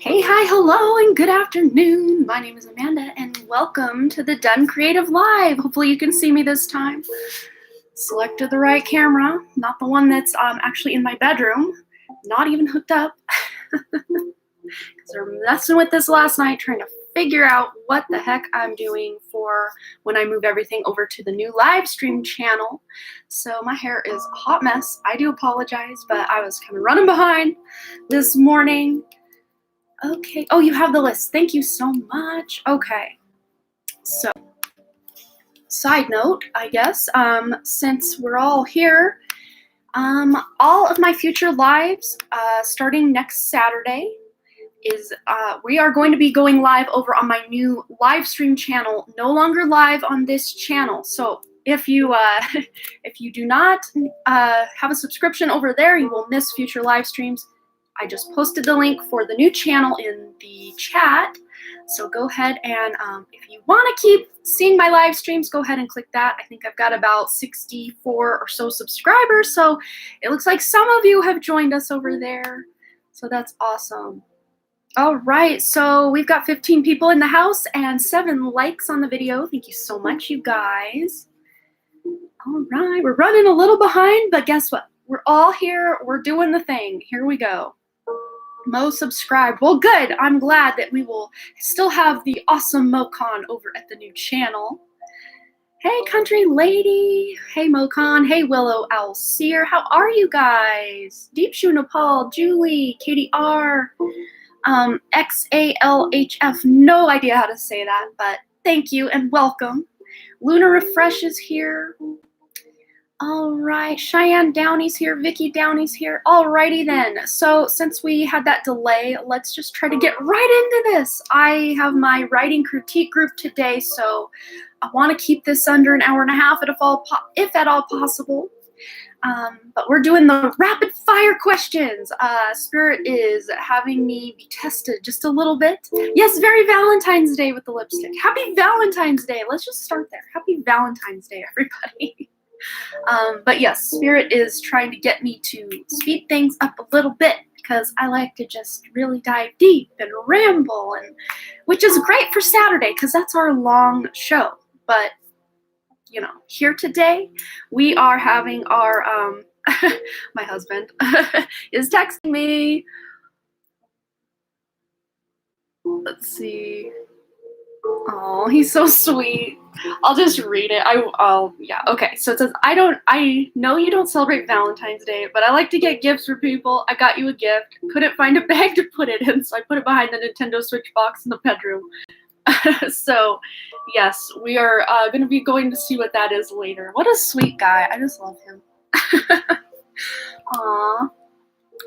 Hey, hi, hello, and good afternoon. My name is Amanda, and welcome to the Dunn Creative Live. Hopefully you can see me this time. Selected the right camera, not the one that's actually in my bedroom, not even hooked up. Because they're messing with this last night, trying to figure out what the heck I'm doing for when I move everything over to the new live stream channel. So my hair is a hot mess. I do apologize, but I was kind of running behind this morning. Okay. Oh, you have the list. Thank you so much. Okay. So, side note, I guess, since we're all here, all of my future lives, starting next Saturday, is we are going to be going live over on my new live stream channel. No longer live on this channel. So if you if you do not have a subscription over there, you will miss future live streams. I just posted the link for the new channel in the chat. So go ahead and if you want to keep seeing my live streams, go ahead and click that. I think I've got about 64 or so subscribers. So it looks like some of you have joined us over there. So that's awesome. All right, so we've got 15 people in the house and 7 likes on the video. Thank you so much, you guys. All right, we're running a little behind, but guess what? We're all here. We're doing the thing. Here we go. Mo subscribed. Well, good. I'm glad that we will still have the awesome MoCon over at the new channel. Hey, country lady. Hey, MoCon. Hey, Willow Owl Seer. How are you guys? Deep Shoe Nepal, Julie, Katie R, XALHF. No idea how to say that, but thank you and welcome. Luna Refresh is here. All right, Cheyenne Downey's here, Vicky Downey's here. Alrighty then. So since we had that delay, let's just try to get right into this. I have my writing critique group today, so I want to keep this under an hour and a half if at all possible. But we're doing the rapid fire questions. Spirit is having me be tested just a little bit. Yes, very Valentine's Day with the lipstick. Happy Valentine's Day. Let's just start there. Happy Valentine's Day, everybody. But yes, Spirit is trying to get me to speed things up a little bit because I like to just really dive deep and ramble, which is great for Saturday because that's our long show. But you know, here today we are having our my husband is texting me. Let's see. Oh, he's so sweet. I'll just read it. Yeah, okay. So it says, I know you don't celebrate Valentine's Day, but I like to get gifts for people. I got you a gift. Couldn't find a bag to put it in, so I put it behind the Nintendo Switch box in the bedroom. So, yes, we are going to be going to see what that is later. What a sweet guy. I just love him. Aw.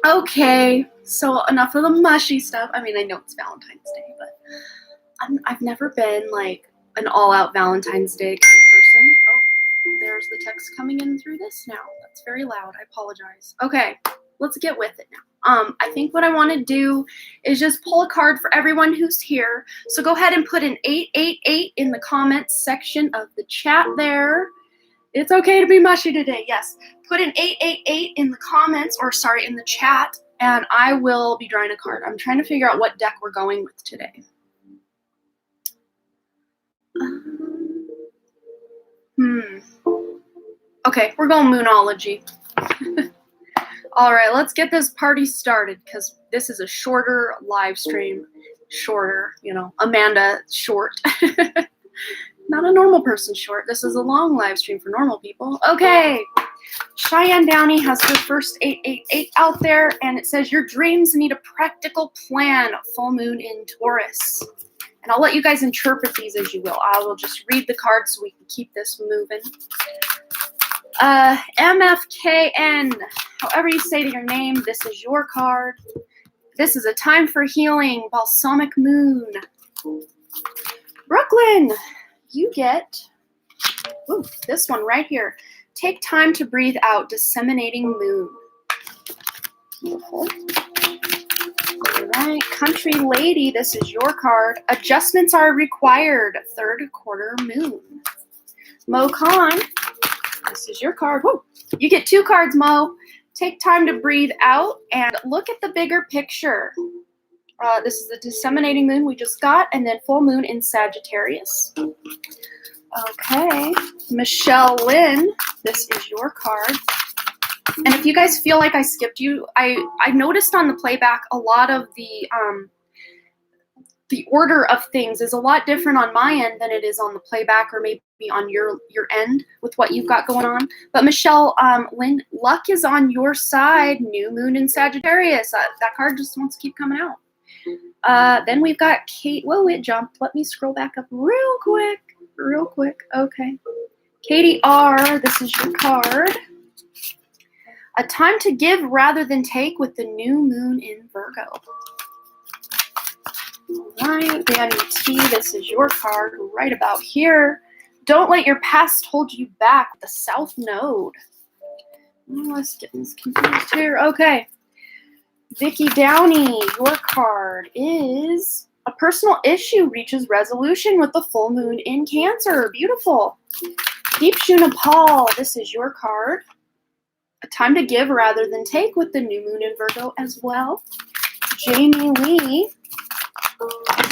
Okay, so enough of the mushy stuff. I mean, I know it's Valentine's Day, but I've never been like an all-out Valentine's Day kind of person. Oh, there's the text coming in through this now. That's very loud. I apologize. Okay, let's get with it now. I think what I want to do is just pull a card for everyone who's here. So go ahead and put an 888 in the comments section of the chat there. It's okay to be mushy today. Yes, put an 888 in the comments, or sorry, in the chat, and I will be drawing a card. I'm trying to figure out what deck we're going with today. Okay, we're going Moonology. All right, let's get this party started because this is a shorter live stream. Shorter, you know, Amanda short. Not a normal person short. This is a long live stream for normal people. Okay, Cheyenne Downey has her first 888 out there, and it says, your dreams need a practical plan. Full moon in Taurus. And I'll let you guys interpret these as you will. I will just read the cards so we can keep this moving. MFKN, however you say to your name, this is your card. This is a time for healing. Balsamic Moon. Brooklyn, you get this one right here. Take time to breathe out. Disseminating Moon. Beautiful. All right, Country Lady, this is your card. Adjustments are required. Third quarter moon. Mo Khan, this is your card. Woo. You get 2 cards, Mo. Take time to breathe out and look at the bigger picture. This is the disseminating moon we just got, and then full moon in Sagittarius. Okay, Michelle Lynn, this is your card. And if you guys feel like I skipped you, I noticed on the playback a lot of the order of things is a lot different on my end than it is on the playback, or maybe on your end with what you've got going on. But Michelle Lynn, luck is on your side. New moon in Sagittarius. That card just wants to keep coming out. Then we've got Kate. Whoa, it jumped. Let me scroll back up real quick. Okay. Katie R., this is your card. A time to give rather than take with the new moon in Virgo. All right, Danny T., this is your card right about here. Don't let your past hold you back with the South Node. Let's get this confused here. Okay. Vicky Downey, your card is a personal issue reaches resolution with the full moon in Cancer. Beautiful. Deep Shuna Paul, this is your card. A time to give rather than take with the new moon in Virgo as well. Jamie Lee.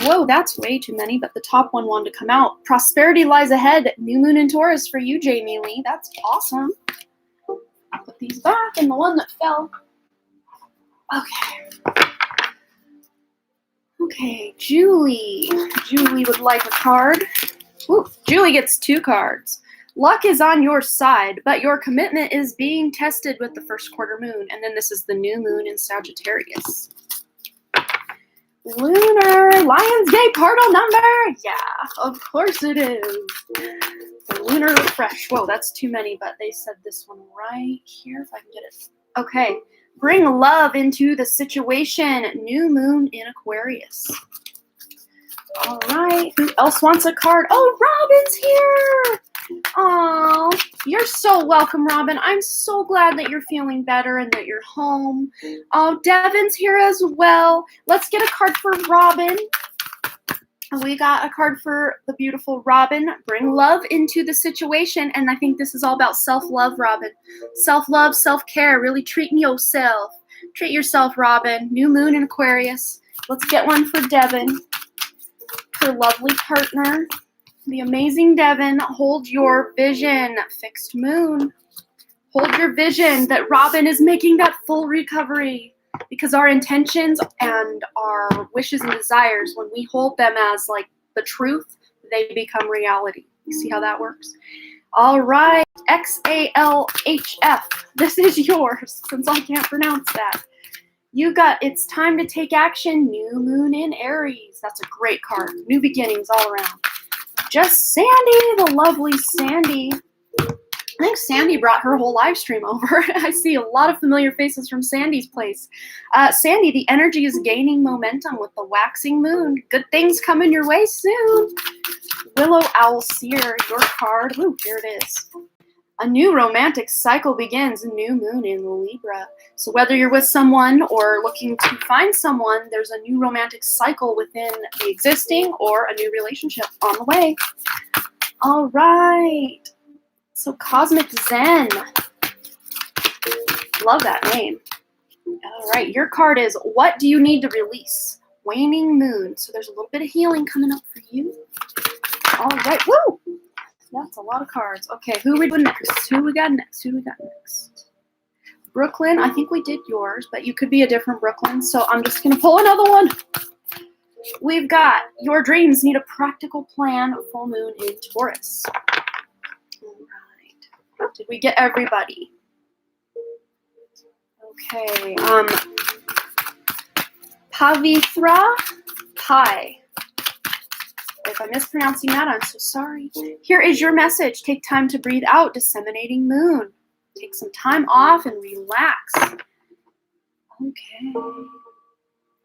Whoa, that's way too many, but the top one wanted to come out. Prosperity lies ahead. New moon in Taurus for you, Jamie Lee. That's awesome. I'll put these back and the one that fell. Okay, Julie. Julie would like a card. Ooh, Julie gets 2 cards. Luck is on your side, but your commitment is being tested with the first quarter moon. And then this is the new moon in Sagittarius. Lunar Lionsgate portal number. Yeah, of course it is. The lunar refresh. Whoa, that's too many, but they said this one right here if I can get it. Okay. Bring love into the situation. New moon in Aquarius. All right. Who else wants a card? Oh, Robin's here. Oh, you're so welcome, Robin. I'm so glad that you're feeling better and that you're home. Oh, Devin's here as well. Let's get a card for Robin. We got a card for the beautiful Robin. Bring love into the situation. And I think this is all about self-love, Robin. Self-love, self-care. Really treating yourself. Treat yourself, Robin. New moon in Aquarius. Let's get one for Devin. Her lovely partner. The amazing Devin. Hold your vision. Fixed moon. Hold your vision that Robin is making that full recovery. Because our intentions and our wishes and desires, when we hold them as like the truth, they become reality. You see how that works? All right, XALHF, this is yours, since I can't pronounce that. You got It's Time to Take Action, New Moon in Aries. That's a great card. New beginnings all around. Just Sandy, the lovely Sandy. I think Sandy brought her whole live stream over. I see a lot of familiar faces from Sandy's place. Sandy, the energy is gaining momentum with the waxing moon. Good things coming your way soon. Willow Owl Seer, your card. Ooh, here it is. A new romantic cycle begins, new moon in Libra. So whether you're with someone or looking to find someone, there's a new romantic cycle within the existing or a new relationship on the way. All right. So Cosmic Zen. Love that name. All right, your card is What Do You Need to Release? Waning Moon. So there's a little bit of healing coming up for you. All right, woo! That's a lot of cards. Okay, who are we doing next? Who we got next? Brooklyn, I think we did yours, but you could be a different Brooklyn, so I'm just going to pull another one. We've got Your Dreams Need a Practical Plan, Full Moon in Taurus. Did we get everybody? Okay. Pavithra Pai. If I'm mispronouncing that, I'm so sorry. Here is your message. Take time to breathe out, disseminating moon. Take some time off and relax. Okay.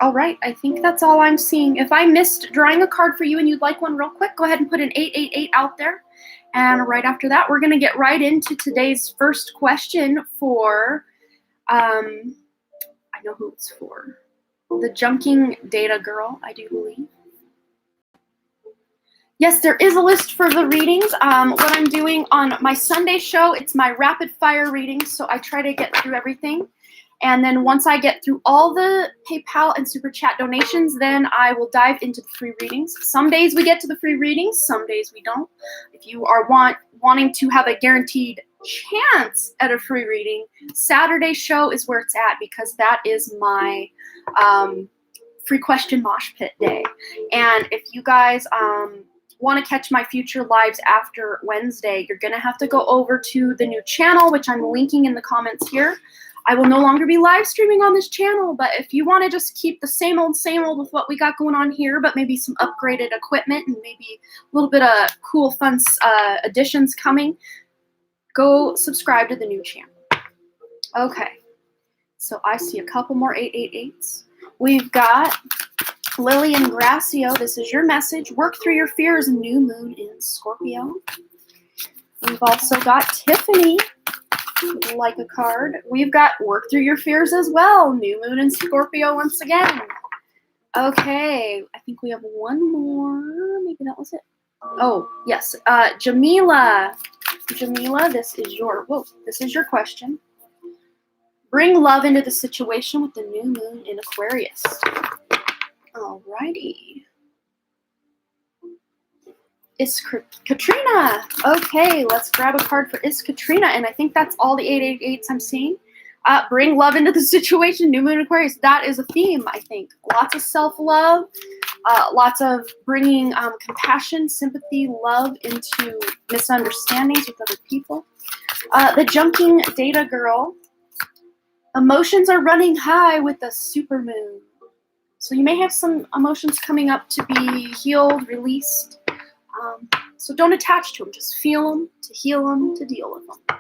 All right, I think that's all I'm seeing. If I missed drawing a card for you and you'd like one real quick, go ahead and put an 888 out there. And right after that, we're going to get right into today's first question for, I know who it's for, the Junking Data Girl, I do believe. Yes, there is a list for the readings. What I'm doing on my Sunday show, it's my rapid fire readings, so I try to get through everything. And then once I get through all the PayPal and Super Chat donations, then I will dive into the free readings. Some days we get to the free readings, some days we don't. If you are wanting to have a guaranteed chance at a free reading, Saturday show is where it's at, because that is my free question mosh pit day. And if you guys want to catch my future lives after Wednesday, you're going to have to go over to the new channel, which I'm linking in the comments here. I will no longer be live streaming on this channel, but if you want to just keep the same old with what we got going on here, but maybe some upgraded equipment and maybe a little bit of cool, fun additions coming, go subscribe to the new channel. Okay, so I see a couple more 888s. We've got Lillian Gracio. This is your message. Work through your fears, new moon in Scorpio. We've also got Tiffany. Like a card. We've got work through your fears as well. New moon in Scorpio once again. Okay, I think we have one more. Maybe that was it. Oh, yes. Jamila. Jamila, this is your question. Bring love into the situation with the new moon in Aquarius. Alrighty. Is Katrina. Okay, let's grab a card for Is Katrina, and I think that's all the 888s I'm seeing. Bring love into the situation, new moon Aquarius. That is a theme, I think. Lots of self-love, lots of bringing compassion, sympathy, love into misunderstandings with other people. The junking data girl. Emotions are running high with the super moon. So you may have some emotions coming up to be healed, released. So don't attach to them. Just feel them, to heal them, to deal with them.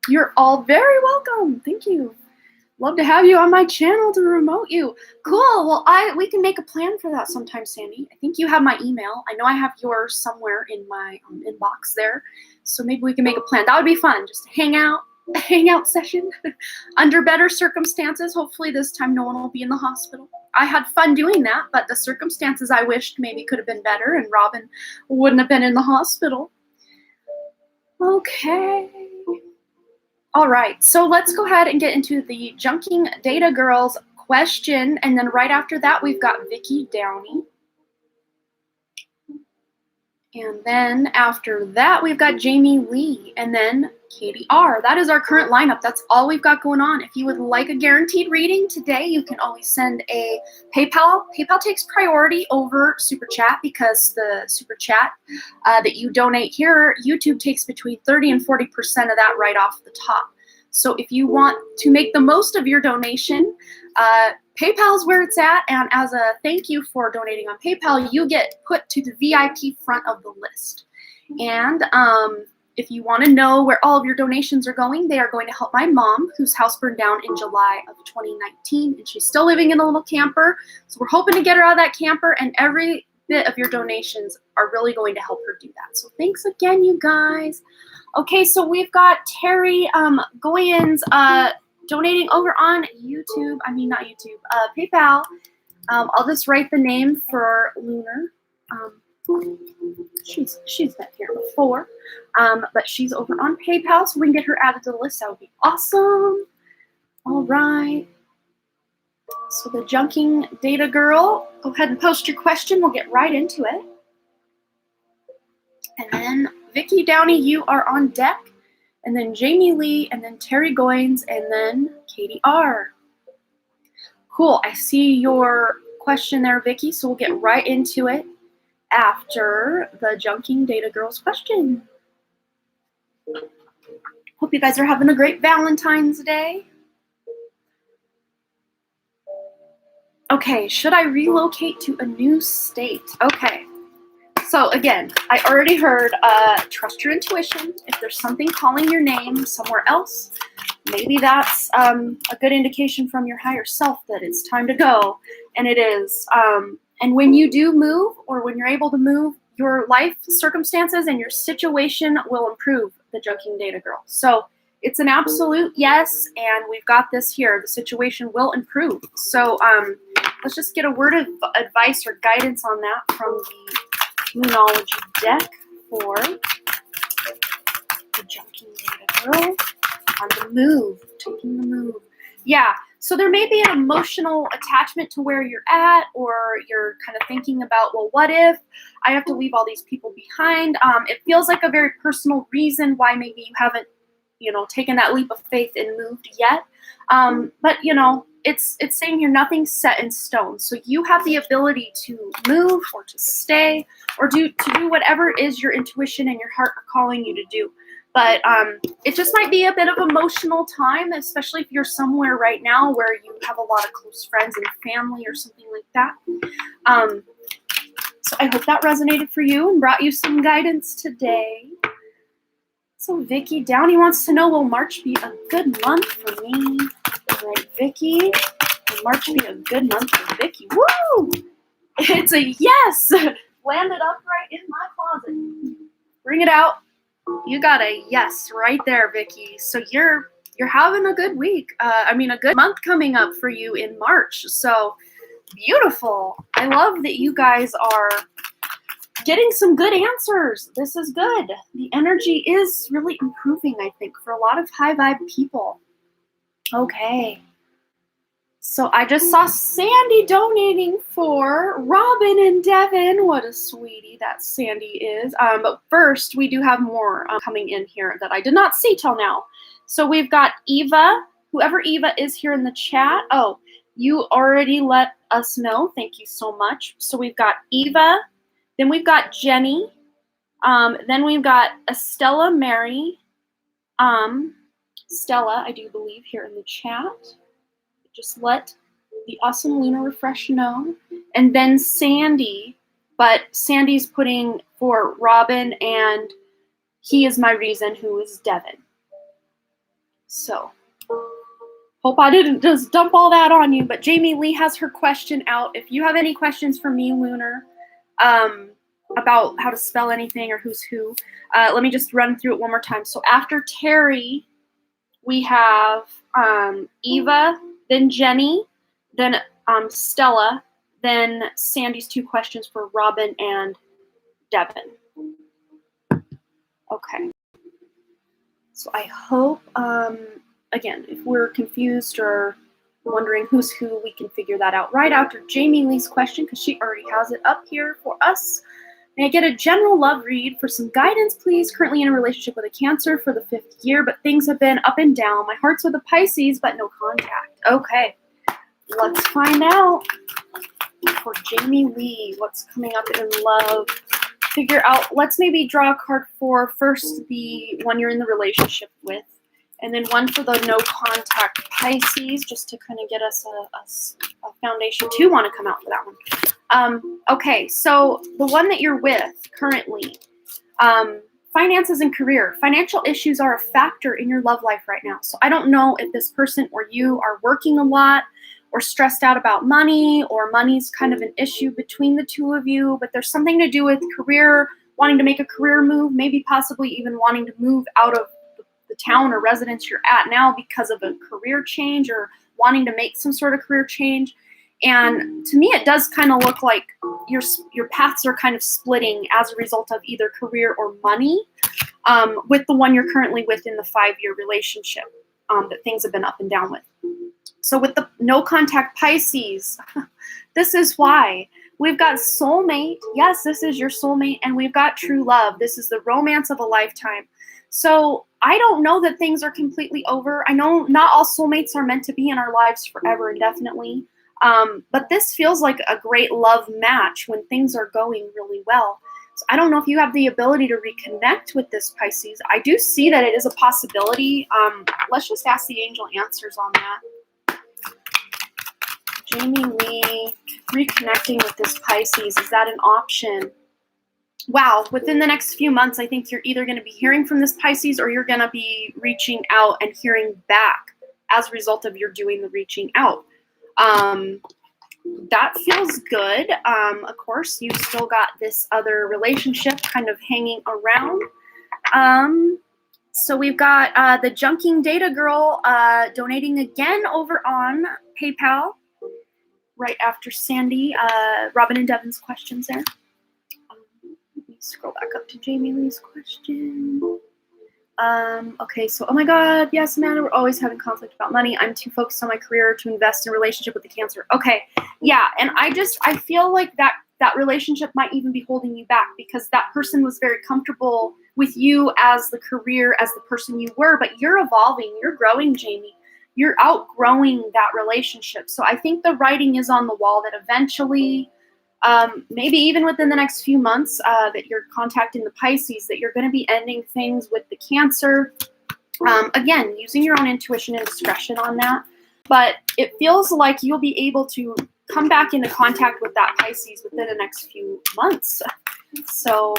You're all very welcome. Thank you. Love to have you on my channel to remote you. Cool. Well, we can make a plan for that sometime, Sandy. I think you have my email. I know I have yours somewhere in my inbox there. So maybe we can make a plan. That would be fun. Just hang out. A hangout session under better circumstances. Hopefully this time no one will be in the hospital. I had fun doing that, but the circumstances I wished maybe could have been better, and Robin wouldn't have been in the hospital. Okay. All right, so let's go ahead and get into the Junking Data Girls question, and then right after that we've got Vicki Downey. And then after that, we've got Jamie Lee, and then Katie R. That is our current lineup. That's all we've got going on. If you would like a guaranteed reading today, you can always send a PayPal. PayPal takes priority over Super Chat, because the Super Chat that you donate here, YouTube takes between 30 and 40% of that right off the top. So if you want to make the most of your donation, PayPal is where it's at, and as a thank you for donating on PayPal, you get put to the VIP front of the list. And if you want to know where all of your donations are going, they are going to help my mom, whose house burned down in July of 2019, and she's still living in a little camper. So we're hoping to get her out of that camper, and every bit of your donations are really going to help her do that. So thanks again, you guys. Okay, so we've got Terry Goyens donating over on YouTube. I mean, not YouTube, PayPal. I'll just write the name for Lunar. She's been here before, but she's over on PayPal, so we can get her added to the list. That would be awesome. All right. So the Junking Data Girl, go ahead and post your question. We'll get right into it. And then Vicki Downey, you are on deck. And then Jamie Lee, and then Terry Goins, and then Katie R. Cool. I see your question there, Vicki, so we'll get right into it after the Junking Data Girls question. Hope you guys are having a great Valentine's Day. Okay, should I relocate to a new state? Okay. So again, I already heard trust your intuition. If there's something calling your name somewhere else, maybe that's a good indication from your higher self that it's time to go, and it is. And when you do move, or when you're able to move, your life circumstances and your situation will improve, the Junking Data Girl. So it's an absolute yes, and we've got this here. The situation will improve. So let's just get a word of advice or guidance on that from the Moonology deck for the Junking Data Girl. On the move, taking the move. Yeah, so there may be an emotional attachment to where you're at, or you're kind of thinking about, well, what if I have to leave all these people behind? It feels like a very personal reason why maybe you haven't, taken that leap of faith and moved yet. But it's saying here nothing's set in stone. So you have the ability to move or to stay or to do whatever it is your intuition and your heart are calling you to do. But it just might be a bit of emotional time, especially if you're somewhere right now where you have a lot of close friends and family or something like that. So I hope that resonated for you and brought you some guidance today. So Vicky Downey wants to know, will March be a good month for me? All right, Vicky, will March be a good month for Vicky? Woo! It's a yes! Landed upright in my closet. Bring it out. You got a yes right there, Vicky. So you're having a good week. A good month coming up for you in March. So beautiful. I love that you guys are getting some good answers. This is good. The energy is really improving, I think, for a lot of high vibe people. Okay. So I just saw Sandy donating for Robin and Devin. What a sweetie that Sandy is. But first, we do have more coming in here that I did not see till now. So we've got Eva, whoever Eva is here in the chat. Oh, you already let us know. Thank you so much. So we've got Eva. Then we've got Jenny. Then we've got Estella Mary. Stella, I do believe, here in the chat. Just let the awesome Luna Refresh know. And then Sandy, but Sandy's putting for Robin, and he is my reason, who is Devin. So, hope I didn't just dump all that on you, but Jamie Lee has her question out. If you have any questions for me, Lunar, about how to spell anything or who's who, let me just run through it one more time. So after Terry, we have Eva, then Jenny, then Stella, then Sandy's two questions for Robin and Devin. Okay. So I hope, again, if we're confused or wondering who's who, we can figure that out right after Jamie Lee's question, because she already has it up here for us. May I get a general love read for some guidance, please? Currently in a relationship with a Cancer for the 5th year, but things have been up and down. My heart's with a Pisces, but no contact. Okay, let's find out for Jamie Lee what's coming up in love. Figure out, let's maybe draw a card for first the one you're in the relationship with, and then one for the no contact Pisces, just to kind of get us a foundation. Two want to come out for that one. Okay, so the one that you're with currently, finances and career. Financial issues are a factor in your love life right now. So I don't know if this person or you are working a lot or stressed out about money, or money's kind of an issue between the two of you, but there's something to do with career, wanting to make a career move, maybe possibly even wanting to move out of the town or residence you're at now because of a career change, or wanting to make some sort of career change. And to me, it does kind of look like your paths are kind of splitting as a result of either career or money, with the one you're currently with in the 5-year relationship, that things have been up and down with. So with the no contact Pisces, this is why. We've got soulmate. Yes, this is your soulmate. And we've got true love. This is the romance of a lifetime. So I don't know that things are completely over. I know not all soulmates are meant to be in our lives forever indefinitely. But this feels like a great love match when things are going really well. So I don't know if you have the ability to reconnect with this Pisces. I do see that it is a possibility. Let's just ask the angel answers on that. Jamie Lee, reconnecting with this Pisces, is that an option? Wow, within the next few months, I think you're either going to be hearing from this Pisces, or you're going to be reaching out and hearing back as a result of your doing the reaching out. That feels good. Of course, you've still got this other relationship kind of hanging around. So we've got the Junking Data Girl donating again over on PayPal right after Sandy, Robin and Devin's questions there. Let me scroll back up to Jamie Lee's question. Okay, so, oh my God, yes, Amanda, we're always having conflict about money. I'm too focused on my career to invest in a relationship with the Cancer. Okay, yeah, and I feel like that relationship might even be holding you back because that person was very comfortable with you as the career, as the person you were, but you're evolving, you're growing, Jamie. You're outgrowing that relationship. So I think the writing is on the wall that eventually, maybe even within the next few months, that you're contacting the Pisces, that you're going to be ending things with the Cancer. Again, using your own intuition and discretion on that. But it feels like you'll be able to come back into contact with that Pisces within the next few months. So,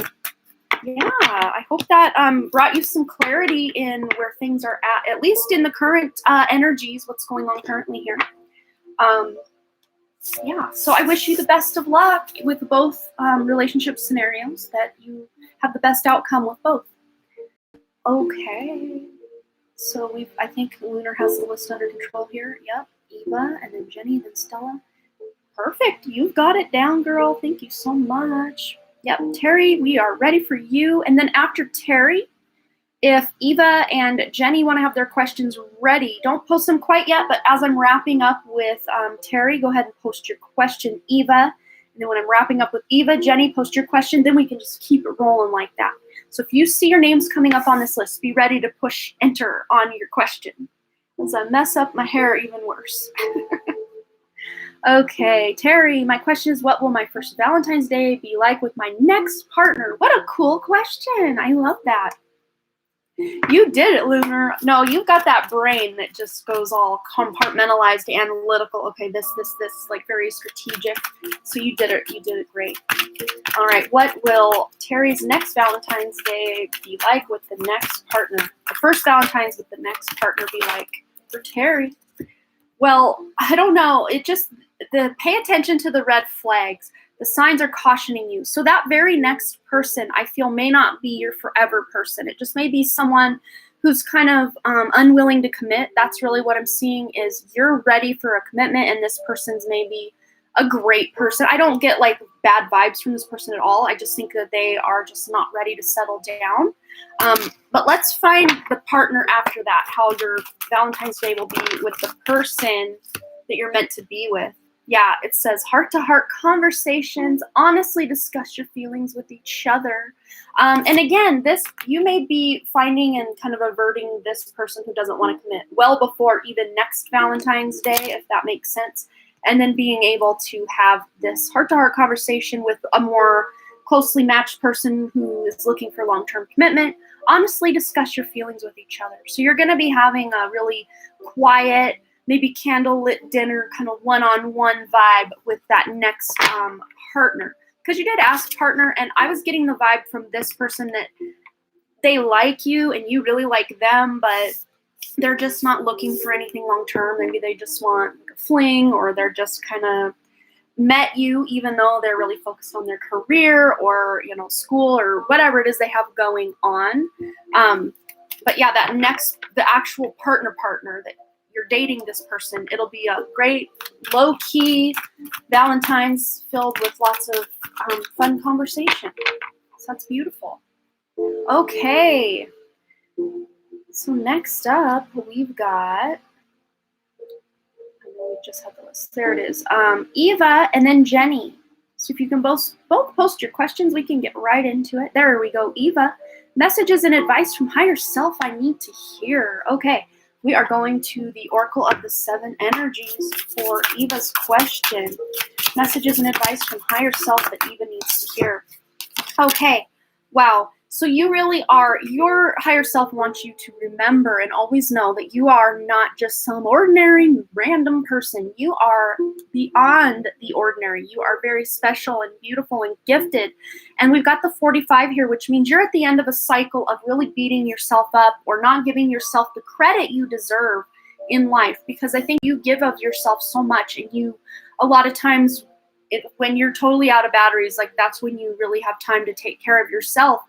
yeah, I hope that brought you some clarity in where things are at least in the current energies, what's going on currently here. Yeah, so I wish you the best of luck with both relationship scenarios, that you have the best outcome with both. Okay, so I think Lunar has the list under control here. Yep, Eva, and then Jenny, then Stella. Perfect, you've got it down, girl. Thank you so much. Yep, Terry, we are ready for you. And then after Terry, if Eva and Jenny want to have their questions ready, don't post them quite yet, but as I'm wrapping up with Terry, go ahead and post your question, Eva. And then when I'm wrapping up with Eva, Jenny, post your question, then we can just keep it rolling like that. So if you see your names coming up on this list, be ready to push enter on your question. As I mess up my hair even worse. Okay, Terry, my question is, what will my first Valentine's Day be like with my next partner? What a cool question. I love that. You did it, Lunar. No, you've got that brain that just goes all compartmentalized, analytical. Okay, this, like very strategic. So you did it. You did it great. All right, what will Terry's next Valentine's Day be like with the next partner? The first Valentine's with the next partner be like for Terry? Well, I don't know. Pay attention to the red flags. The signs are cautioning you. So that very next person, I feel, may not be your forever person. It just may be someone who's kind of unwilling to commit. That's really what I'm seeing, is you're ready for a commitment, and this person's maybe a great person. I don't get like bad vibes from this person at all. I just think that they are just not ready to settle down. But let's find the partner after that, how your Valentine's Day will be with the person that you're meant to be with. Yeah, it says heart-to-heart conversations, honestly discuss your feelings with each other. And again, you may be finding and kind of averting this person who doesn't want to commit well before even next Valentine's Day, if that makes sense. And then being able to have this heart-to-heart conversation with a more closely matched person who is looking for long-term commitment. Honestly discuss your feelings with each other. So you're going to be having a really quiet, maybe candlelit dinner, kind of one-on-one vibe with that next partner. Because you did ask partner, and I was getting the vibe from this person that they like you and you really like them, but they're just not looking for anything long-term. Maybe they just want like a fling, or they're just kind of met you even though they're really focused on their career or, school or whatever it is they have going on. But yeah, the actual partner that you're dating this person, it'll be a great low-key Valentine's filled with lots of fun conversation. So that's beautiful. Okay. So next up, we've got, we just had the list. There it is. Eva and then Jenny. So if you can both post your questions, we can get right into it. There we go. Eva, messages and advice from higher self I need to hear. Okay. We are going to the Oracle of the Seven Energies for Eva's question. Messages and advice from higher self that Eva needs to hear. Okay. Wow. So you really are, your higher self wants you to remember and always know that you are not just some ordinary random person. You are beyond the ordinary. You are very special and beautiful and gifted. And we've got the 45 here, which means you're at the end of a cycle of really beating yourself up or not giving yourself the credit you deserve in life. Because I think you give of yourself so much, and a lot of times when you're totally out of batteries, like that's when you really have time to take care of yourself.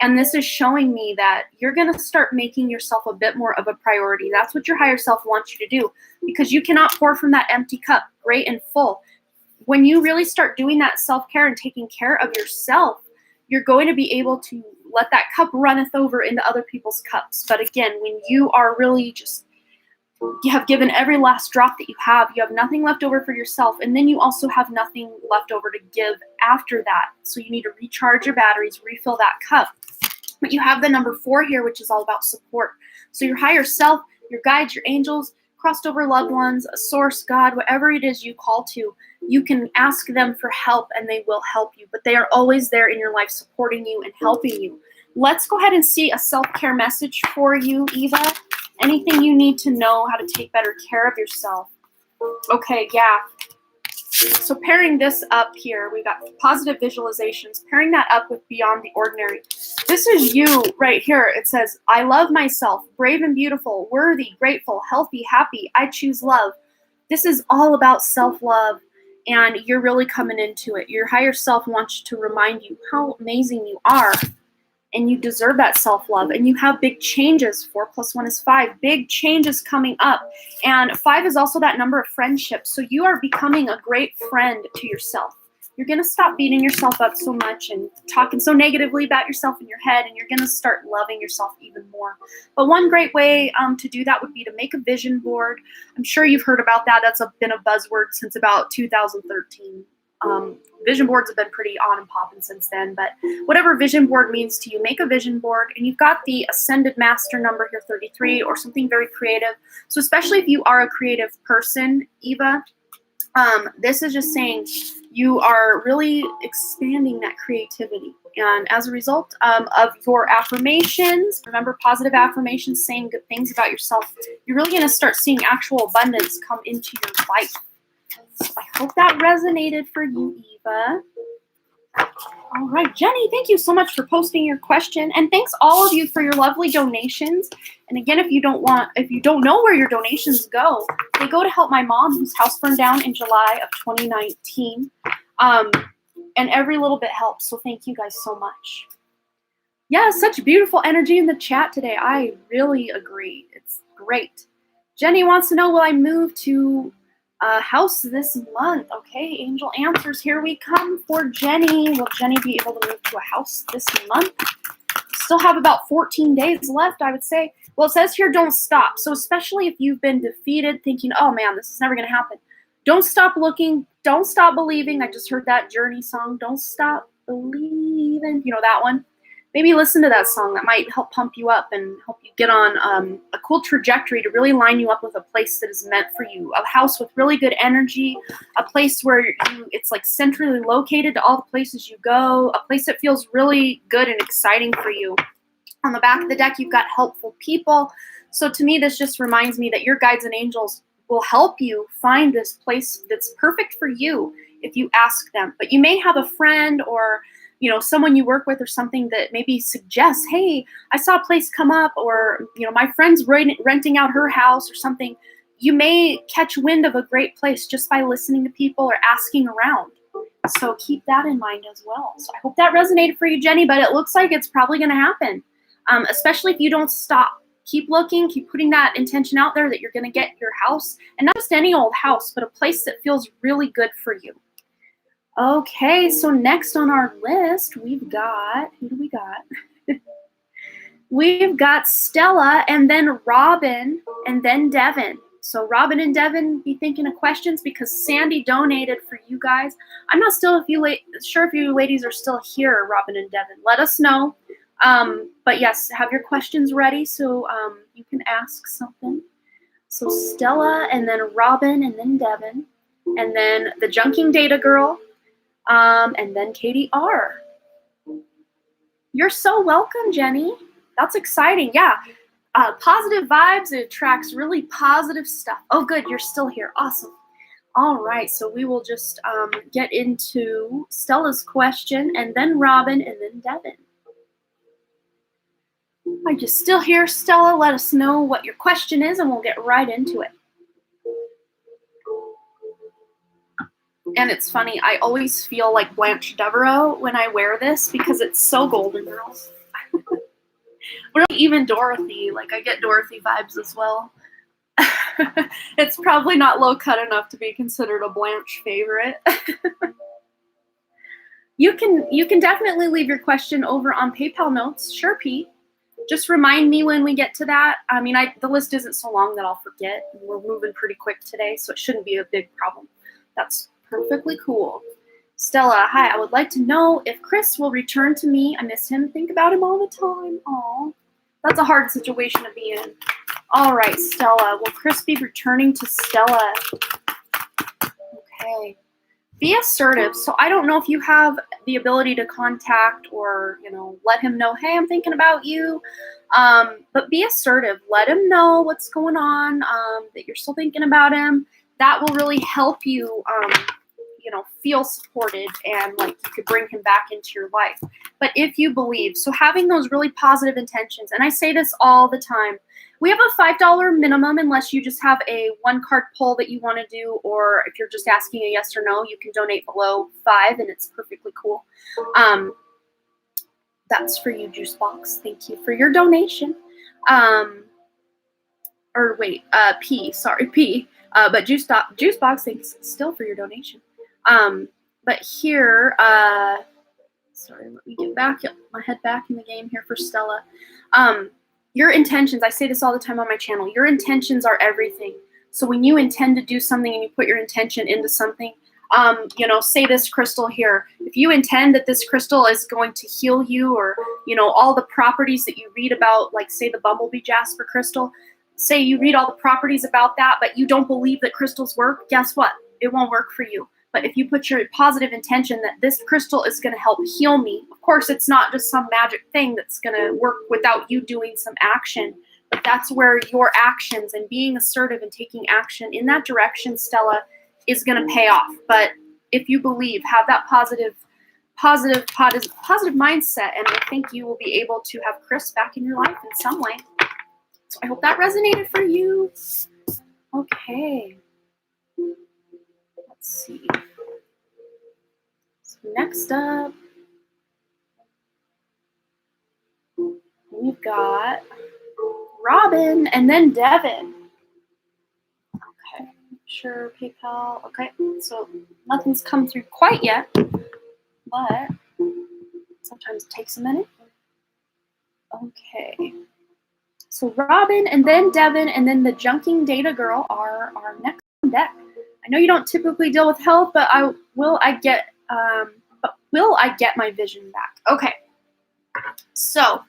And this is showing me that you're going to start making yourself a bit more of a priority. That's what your higher self wants you to do, because you cannot pour from that empty cup, great and full. When you really start doing that self-care and taking care of yourself, you're going to be able to let that cup runneth over into other people's cups. But again, when you are really just, you have given every last drop that you have nothing left over for yourself, and then you also have nothing left over to give after that. So you need to recharge your batteries, refill that cup. But you have the number 4 here, which is all about support. So your higher self, your guides, your angels, crossed over loved ones, a source, God, whatever it is you call to, you can ask them for help and they will help you. But they are always there in your life supporting you and helping you. Let's go ahead and see a self-care message for you, Eva. Anything you need to know how to take better care of yourself. Okay, yeah. So pairing this up here, we got positive visualizations, pairing that up with beyond the ordinary. This is you right here. It says, I love myself, brave and beautiful, worthy, grateful, healthy, happy. I choose love. This is all about self-love, and you're really coming into it. Your higher self wants to remind you how amazing you are, and you deserve that self-love, and you have big changes. 4 + 1 is 5. Big changes coming up. And 5 is also that number of friendships. So you are becoming a great friend to yourself. You're going to stop beating yourself up so much and talking so negatively about yourself in your head, and you're going to start loving yourself even more. But one great way to do that would be to make a vision board. I'm sure you've heard about that. That's been a buzzword since about 2013. Vision boards have been pretty on and popping since then, but whatever vision board means to you, make a vision board. And you've got the Ascended Master number here, 33, or something very creative. So especially if you are a creative person, Eva, this is just saying you are really expanding that creativity. And as a result of your affirmations, remember positive affirmations, saying good things about yourself, you're really going to start seeing actual abundance come into your life. So I hope that resonated for you, Eva. All right, Jenny, thank you so much for posting your question. And thanks all of you for your lovely donations. And again, if you don't know where your donations go, they go to help my mom, whose house burned down in July of 2019. And every little bit helps. So thank you guys so much. Yeah, such beautiful energy in the chat today. I really agree. It's great. Jenny wants to know, will I move to house this month? Okay, angel answers, here we come for Jenny. Will Jenny be able to move to a house this month? Still have about 14 days left, I would say. Well, it says here, don't stop. So especially if you've been defeated, thinking, oh man, this is never going to happen. Don't stop looking. Don't stop believing. I just heard that Journey song. Don't stop believing. You know that one? Maybe listen to that song. That might help pump you up and help you get on a cool trajectory to really line you up with a place that is meant for you. A house with really good energy, a place where it's like centrally located to all the places you go, a place that feels really good and exciting for you. On the back of the deck, you've got helpful people. So to me, this just reminds me that your guides and angels will help you find this place that's perfect for you if you ask them. But you may have a friend or someone you work with or something that maybe suggests, hey, I saw a place come up, or, my friend's renting out her house or something. You may catch wind of a great place just by listening to people or asking around. So keep that in mind as well. So I hope that resonated for you, Jenny, but it looks like it's probably going to happen, especially if you don't stop. Keep looking, keep putting that intention out there that you're going to get your house, and not just any old house, but a place that feels really good for you. Okay, so next on our list, we've got, who do we got? We've got Stella, and then Robin, and then Devin. So Robin and Devin, be thinking of questions because Sandy donated for you guys. I'm not sure if you ladies are still here, Robin and Devin. Let us know. But yes, have your questions ready so you can ask something. So Stella, and then Robin, and then Devin, and then the Junking Data Girl. And then Katie R. You're so welcome, Jenny. That's exciting. Yeah. Positive vibes. It attracts really positive stuff. Oh, good. You're still here. Awesome. All right. So we will just get into Stella's question, and then Robin, and then Devin. Are you still here, Stella? Let us know what your question is, and we'll get right into it. And it's funny, I always feel like Blanche Devereaux when I wear this because it's so Golden Girls. Or even Dorothy, like I get Dorothy vibes as well. It's probably not low cut enough to be considered a Blanche favorite. You can definitely leave your question over on PayPal notes. Sure, Pete. Just remind me when we get to that. I mean, the list isn't so long that I'll forget. We're moving pretty quick today, so it shouldn't be a big problem. That's perfectly cool. Stella, hi. I would like to know if Chris will return to me. I miss him. Think about him all the time. Aw, that's a hard situation to be in. All right, Stella. Will Chris be returning to Stella? Okay. Be assertive. So I don't know if you have the ability to contact or, let him know, hey, I'm thinking about you. But be assertive. Let him know what's going on, that you're still thinking about him. That will really help you, feel supported and like you could bring him back into your life. But if you believe, so having those really positive intentions, and I say this all the time, we have a $5 minimum unless you just have a 1-card poll that you want to do, or if you're just asking a yes or no, you can donate below $5 and it's perfectly cool. That's for you, Juicebox. Thank you for your donation. P. But Juicebox, thanks still for your donation. But here, sorry, let me get my head back in the game here for Stella. Your intentions, I say this all the time on my channel, your intentions are everything. So when you intend to do something and you put your intention into something, say this crystal here, if you intend that this crystal is going to heal you, or, all the properties that you read about, like say the bumblebee jasper crystal, say you read all the properties about that, but you don't believe that crystals work, guess what? It won't work for you. But if you put your positive intention that this crystal is going to help heal me, of course, it's not just some magic thing that's going to work without you doing some action. But that's where your actions and being assertive and taking action in that direction, Stella, is going to pay off. But if you believe, have that positive mindset, and I think you will be able to have Chris back in your life in some way. So I hope that resonated for you. Okay. Let's see. So next up, we've got Robin and then Devin. Okay, sure, PayPal. Okay, so nothing's come through quite yet, but sometimes it takes a minute. Okay. So Robin and then Devin and then the Junking Data Girl are our next deck. I know you don't typically deal with health, but will I get my vision back? Okay. So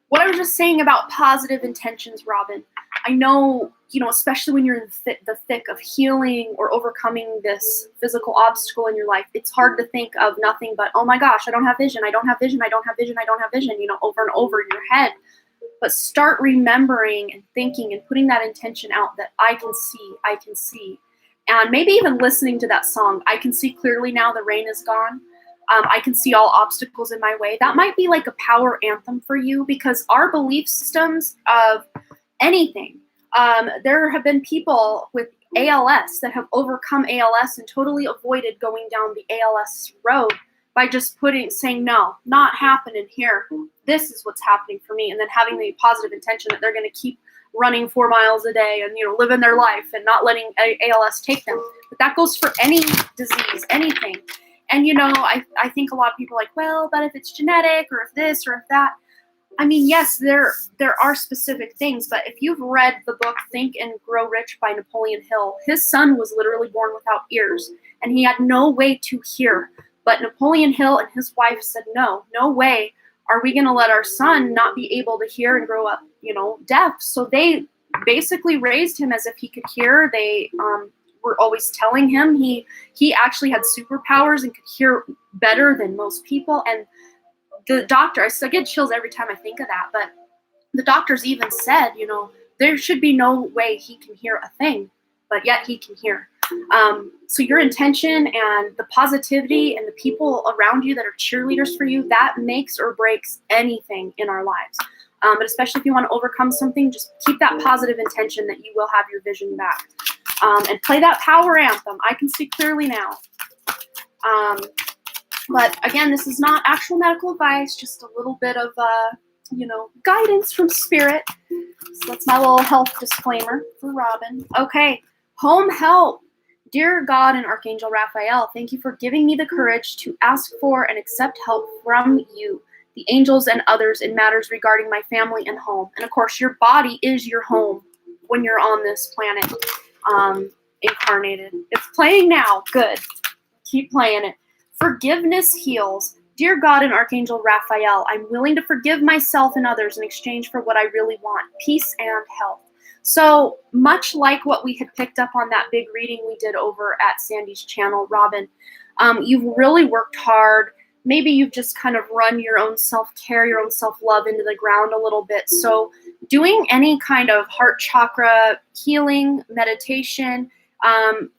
what I was just saying about positive intentions, Robin, I know, especially when you're in the thick of healing or overcoming this physical obstacle in your life, it's hard to think of nothing but, oh my gosh, I don't have vision, I don't have vision, I don't have vision, I don't have vision, over and over in your head. But start remembering and thinking and putting that intention out that I can see. And maybe even listening to that song, I can see clearly now, the rain is gone. I can see all obstacles in my way. That might be like a power anthem for you, because our belief systems of anything, there have been people with ALS that have overcome ALS and totally avoided going down the ALS road by just saying, no, not happening here. This is what's happening for me. And then having the positive intention that they're going to keep running 4 miles a day and, living their life and not letting ALS take them. But that goes for any disease, anything. And, I think a lot of people are like, well, but if it's genetic or if this or if that. I mean, yes, there are specific things, but if you've read the book Think and Grow Rich by Napoleon Hill, his son was literally born without ears and he had no way to hear. But Napoleon Hill and his wife said, no way are we going to let our son not be able to hear and grow up, deaf. So they basically raised him as if he could hear. They were always telling him he actually had superpowers and could hear better than most people. And the doctor, I still get chills every time I think of that, but the doctors even said, there should be no way he can hear a thing, but yet he can hear. So your intention and the positivity and the people around you that are cheerleaders for you, that makes or breaks anything in our lives. But especially if you want to overcome something, just keep that positive intention that you will have your vision back. And play that power anthem. I can see clearly now. But again, this is not actual medical advice, just a little bit of, guidance from spirit. So that's my little health disclaimer for Robin. Okay, home help. Dear God and Archangel Raphael, thank you for giving me the courage to ask for and accept help from you, the angels and others in matters regarding my family and home. And of course, your body is your home when you're on this planet, incarnated. It's playing now. Good. Keep playing it. Forgiveness heals. Dear God and Archangel Raphael, I'm willing to forgive myself and others in exchange for what I really want, peace and health. So much like what we had picked up on that big reading we did over at Sandy's channel, Robin, you've really worked hard. Maybe you've just kind of run your own self-care, your own self-love into the ground a little bit. So doing any kind of heart chakra healing meditation,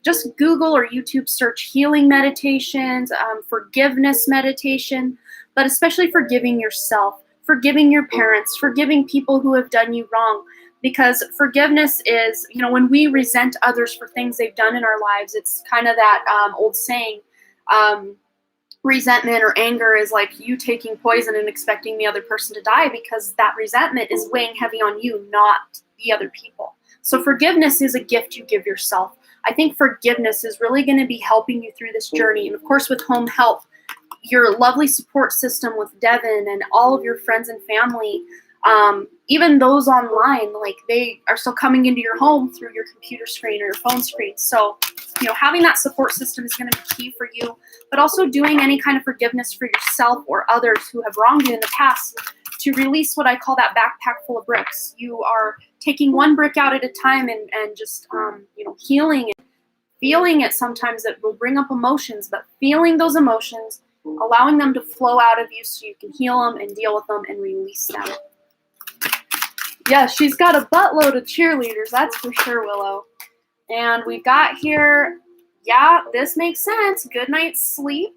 just Google or YouTube search healing meditations, forgiveness meditation, but especially forgiving yourself, forgiving your parents, forgiving people who have done you wrong. Because forgiveness is, when we resent others for things they've done in our lives, it's kind of that old saying, resentment or anger is like you taking poison and expecting the other person to die, because that resentment is weighing heavy on you, not the other people. So forgiveness is a gift you give yourself. I think forgiveness is really going to be helping you through this journey. And of course, with home help, your lovely support system with Devin and all of your friends and family, even those online, like they are still coming into your home through your computer screen or your phone screen. So, having that support system is going to be key for you, but also doing any kind of forgiveness for yourself or others who have wronged you in the past to release what I call that backpack full of bricks. You are taking one brick out at a time and just, healing it, feeling it. Sometimes it will bring up emotions, but feeling those emotions, allowing them to flow out of you so you can heal them and deal with them and release them. Yeah, she's got a buttload of cheerleaders, that's for sure, Willow. And we've got here, yeah, this makes sense. Good night's sleep.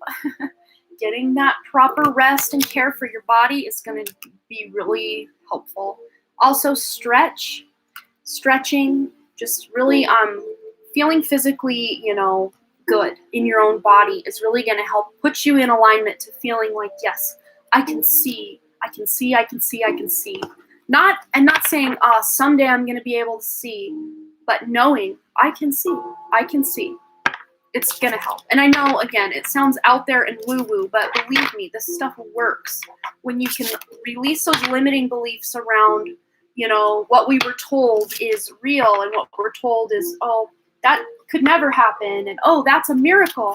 Getting that proper rest and care for your body is going to be really helpful. Also, stretching, just really feeling physically, good in your own body is really going to help put you in alignment to feeling like, yes, I can see. Not saying, someday I'm going to be able to see, but knowing I can see. It's going to help. And I know, again, it sounds out there and woo-woo, but believe me, this stuff works when you can release those limiting beliefs around, what we were told is real and what we're told is, oh, that could never happen, and oh, that's a miracle.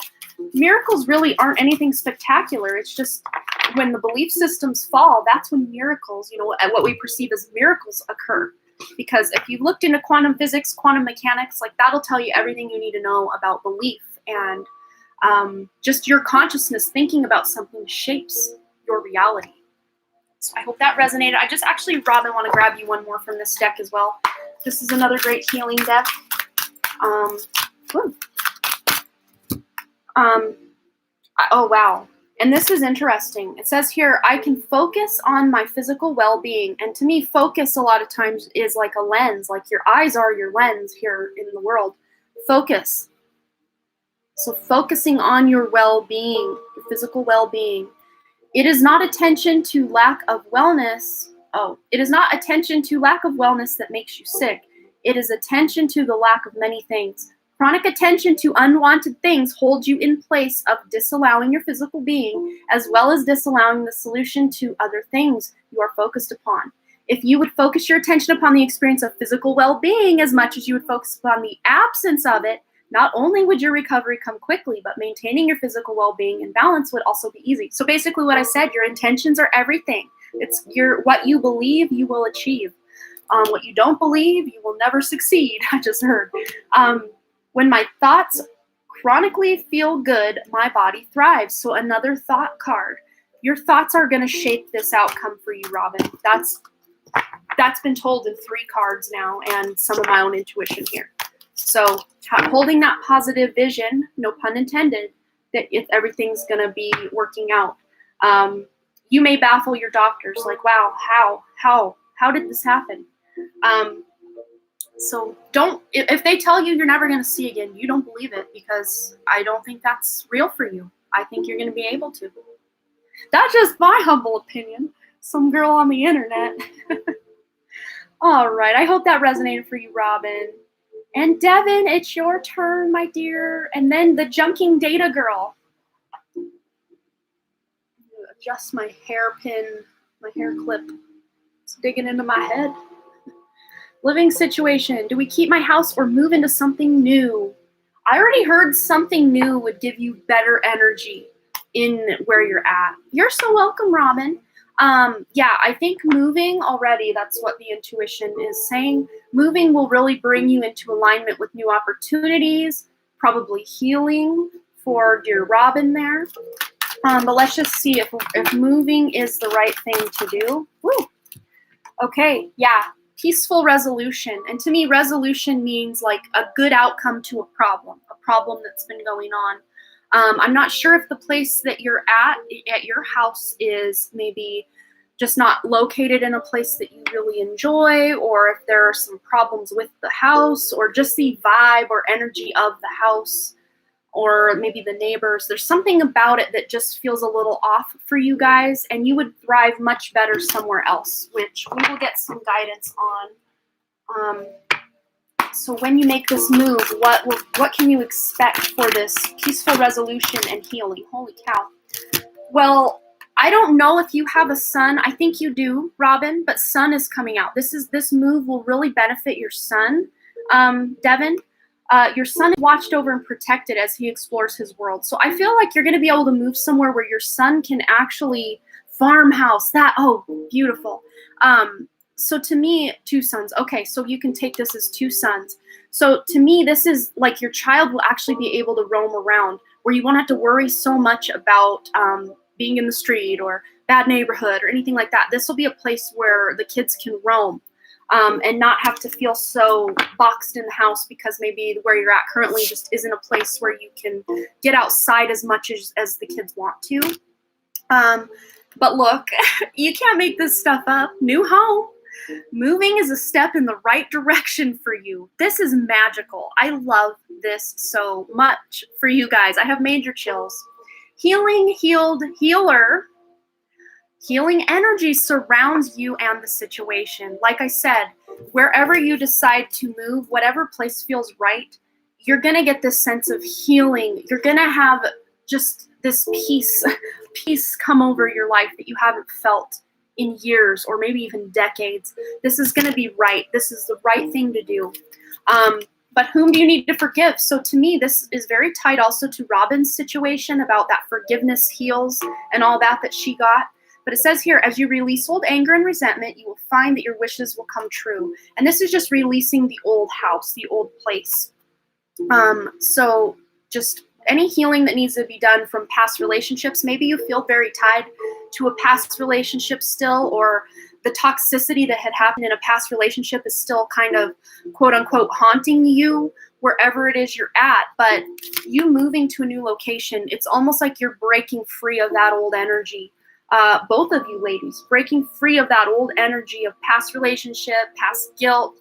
Miracles really aren't anything spectacular. It's just when the belief systems fall, that's when miracles, what we perceive as miracles occur. Because if you looked into quantum physics, quantum mechanics, like that'll tell you everything you need to know about belief, and just your consciousness thinking about something shapes your reality. So I hope that resonated. I just actually, Robin, want to grab you one more from this deck as well. This is another great healing deck. Oh, wow. And this is interesting. It says here, I can focus on my physical well-being. And to me, focus a lot of times is like a lens, like your eyes are your lens here in the world. Focus. So focusing on your well-being, your physical well-being. It is not attention to lack of wellness. It is not attention to lack of wellness that makes you sick. It is attention to the lack of many things. Chronic attention to unwanted things holds you in place of disallowing your physical being, as well as disallowing the solution to other things you are focused upon. If you would focus your attention upon the experience of physical well-being as much as you would focus upon the absence of it, not only would your recovery come quickly, but maintaining your physical well-being and balance would also be easy. So basically what I said, your intentions are everything. It's what you believe you will achieve. What you don't believe, you will never succeed. I just heard. When my thoughts chronically feel good, my body thrives. So another thought card. Your thoughts are going to shape this outcome for you, Robin. That's been told in 3 cards now, and some of my own intuition here. So holding that positive vision, no pun intended, that everything's going to be working out. You may baffle your doctors, like, wow, how did this happen? So if they tell you you're never going to see again, you don't believe it, because I don't think that's real for you. I think you're going to be able to. That's just my humble opinion. Some girl on the internet. All right. I hope that resonated for you, Robin. And Devin, it's your turn, my dear. And then the junking data girl. Adjust my hairpin, my hair clip. It's digging into my head. Living situation. Do we keep my house or move into something new? I already heard something new would give you better energy in where you're at. You're so welcome, Robin. Yeah, I think moving already, that's what the intuition is saying. Moving will really bring you into alignment with new opportunities, probably healing for dear Robin there. But let's just see if moving is the right thing to do. Woo. Okay, yeah, peaceful resolution. And to me, resolution means like a good outcome to a problem that's been going on. I'm not sure if the place that you're at your house is maybe just not located in a place that you really enjoy, or if there are some problems with the house, or just the vibe or energy of the house, or maybe the neighbors. There's something about it that just feels a little off for you guys, and you would thrive much better somewhere else, which we will get some guidance on. So when you make this move, what can you expect for this peaceful resolution and healing? Holy cow. Well, I don't know if you have a son. I think you do, Robin, but son is coming out. This move will really benefit your son, Devin. Your son is watched over and protected as he explores his world. So I feel like you're going to be able to move somewhere where your son can actually farmhouse that. Oh, beautiful. So to me, 2 sons. Okay, so you can take this as 2 sons. So to me, this is like your child will actually be able to roam around where you won't have to worry so much about being in the street or bad neighborhood or anything like that. This will be a place where the kids can roam and not have to feel so boxed in the house because maybe where you're at currently just isn't a place where you can get outside as much as the kids want to. But look, you can't make this stuff up. New home. Moving is a step in the right direction for you. This is magical. I love this so much for you guys. I have major chills. Healing, healed, healer. Healing energy surrounds you and the situation. Like I said, wherever you decide to move, whatever place feels right, you're going to get this sense of healing. You're going to have just this peace come over your life that you haven't felt in years or maybe even decades. This is going to be right. This is the right thing to do. But whom do you need to forgive? So to me, this is very tied also to Robin's situation about that forgiveness heals and all that she got. But it says here, as you release old anger and resentment, you will find that your wishes will come true. And this is just releasing the old house, the old place. So just any healing that needs to be done from past relationships, maybe you feel very tied to a past relationship still, or the toxicity that had happened in a past relationship is still kind of quote unquote haunting you wherever it is you're at. But you moving to a new location, it's almost like you're breaking free of that old energy. Both of you ladies, breaking free of that old energy of past relationship, past guilt.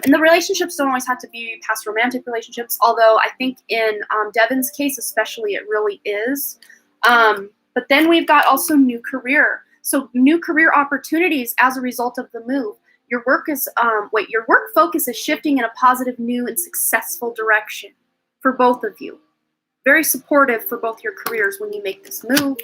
And the relationships don't always have to be past romantic relationships, although I think in Devin's case especially it really is. But then we've got also new career. So new career opportunities as a result of the move. Your work focus is shifting in a positive, new, and successful direction for both of you. Very supportive for both your careers when you make this move.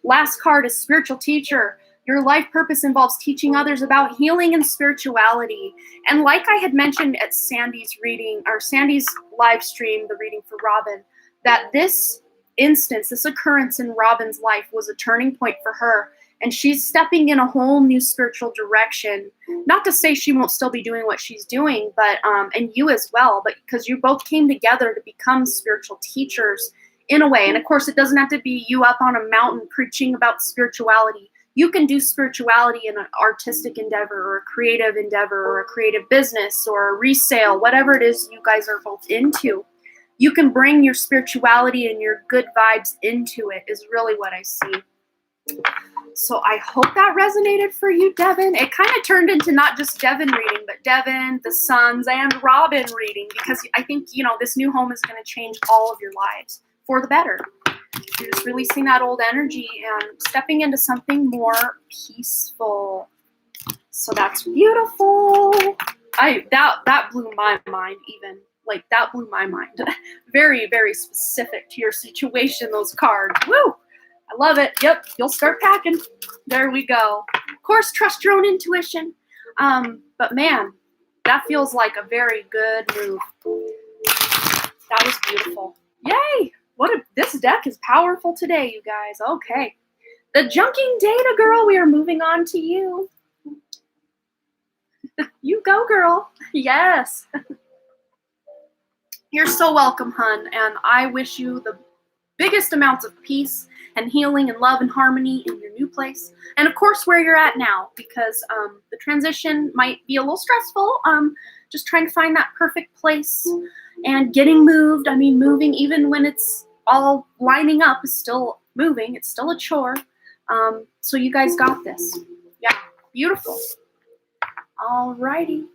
Last card is spiritual teacher. Your life purpose involves teaching others about healing and spirituality. And like I had mentioned at Sandy's reading, or Sandy's live stream, the reading for Robin, that this instance, this occurrence in Robin's life was a turning point for her. And she's stepping in a whole new spiritual direction. Not to say she won't still be doing what she's doing, but and you as well, but because you both came together to become spiritual teachers in a way. And of course, it doesn't have to be you up on a mountain preaching about spirituality. You can do spirituality in an artistic endeavor or a creative endeavor or a creative business or a resale, whatever it is you guys are both into. You can bring your spirituality and your good vibes into it is really what I see. So I hope that resonated for you, Devin. It kind of turned into not just Devin reading, but Devin, the sons, and Robin reading, because I think, this new home is going to change all of your lives for the better. You're just releasing that old energy and stepping into something more peaceful. So that's beautiful. That blew my mind even. Like, that blew my mind. Very, very specific to your situation, those cards. Woo! I love it. Yep, you'll start packing. There we go. Of course, trust your own intuition. But man, that feels like a very good move. That was beautiful. Yay! This deck is powerful today, you guys. Okay. The Junking Data Girl, we are moving on to you. You go, girl. Yes. You're so welcome, hun, and I wish you the biggest amounts of peace and healing and love and harmony in your new place. And of course, where you're at now, because the transition might be a little stressful. Just trying to find that perfect place and getting moved. I mean, moving even when it's all lining up is still moving. It's still a chore. So you guys got this. Yeah, beautiful. Alrighty.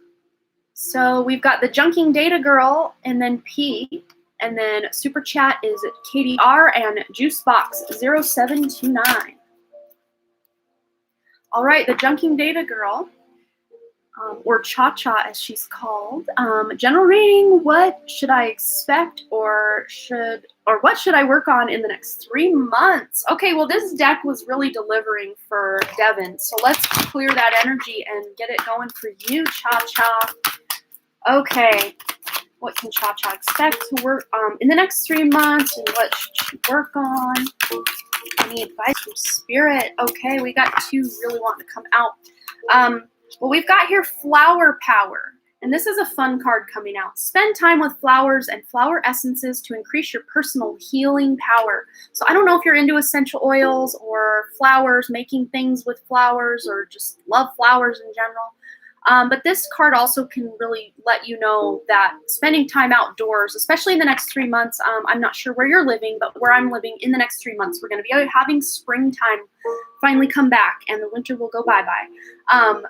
So we've got the Junking Data Girl, and then P, and then Super Chat is KDR and Juicebox0729. All right, the Junking Data Girl, or Cha-Cha as she's called. General reading, what should I expect or what should I work on in the next 3 months? Okay, well, this deck was really delivering for Devin, so let's clear that energy and get it going for you, Cha-Cha. Okay, what can Cha-Cha expect to work in the next 3 months, and what should she work on? Any advice from Spirit? Okay, we got 2 really wanting to come out. Well, we've got here Flower Power, and this is a fun card coming out. Spend time with flowers and flower essences to increase your personal healing power. So I don't know if you're into essential oils or flowers, making things with flowers, or just love flowers in general. But this card also can really let you know that spending time outdoors, especially in the next 3 months, I'm not sure where you're living, but where I'm living in the next 3 months, we're going to be having springtime finally come back, and the winter will go bye-bye.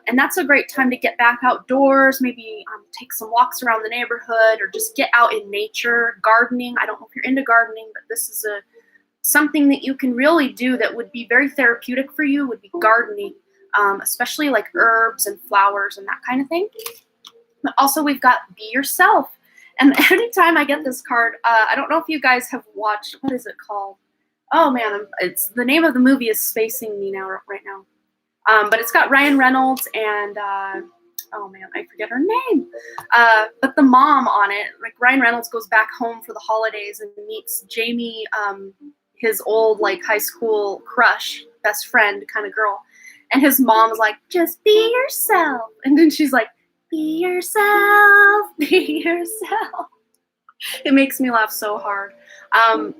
And that's a great time to get back outdoors, maybe take some walks around the neighborhood, or just get out in nature, gardening. I don't know if you're into gardening, but this is something that you can really do that would be very therapeutic for you, would be gardening. Especially like herbs and flowers and that kind of thing. But also we've got Be Yourself. And anytime I get this card, I don't know if you guys have watched, what is it called? Oh man, it's the name of the movie is spacing me right now. But it's got Ryan Reynolds and, oh man, I forget her name. But the mom on it, like Ryan Reynolds goes back home for the holidays and meets Jamie, his old like high school crush, best friend kind of girl. And his mom's like, just be yourself. And then she's like, be yourself, be yourself. It makes me laugh so hard.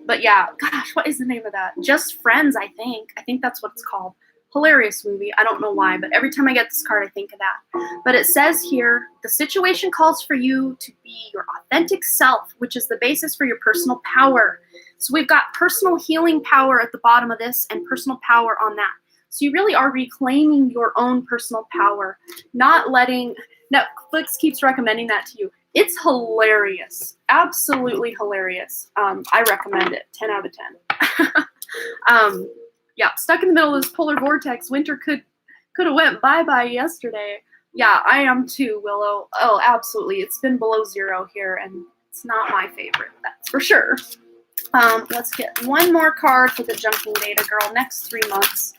But yeah, gosh, what is the name of that? Just Friends, I think. I think that's what it's called. Hilarious movie. I don't know why, but every time I get this card, I think of that. But it says here, the situation calls for you to be your authentic self, which is the basis for your personal power. So we've got personal healing power at the bottom of this and personal power on that. So you really are reclaiming your own personal power, not letting, Netflix keeps recommending that to you. It's hilarious, absolutely hilarious. I recommend it, 10 out of 10. Yeah, stuck in the middle of this polar vortex. Winter could have went bye-bye yesterday. Yeah, I am too, Willow. Oh, absolutely. It's been below 0 here, and it's not my favorite, that's for sure. Let's get one more card for the Junking Data Girl, next 3 months.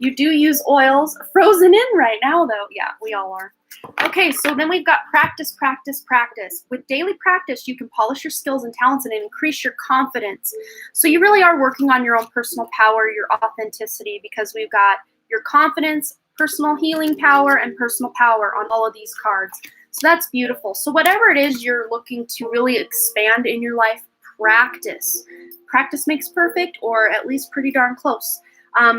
You do use oils. Frozen in right now, though. Yeah, we all are. Okay, so then we've got practice, practice, practice. With daily practice, you can polish your skills and talents and increase your confidence. So you really are working on your own personal power, your authenticity, because we've got your confidence, personal healing power, and personal power on all of these cards. So that's beautiful. So whatever it is you're looking to really expand in your life, practice. Practice makes perfect, or at least pretty darn close.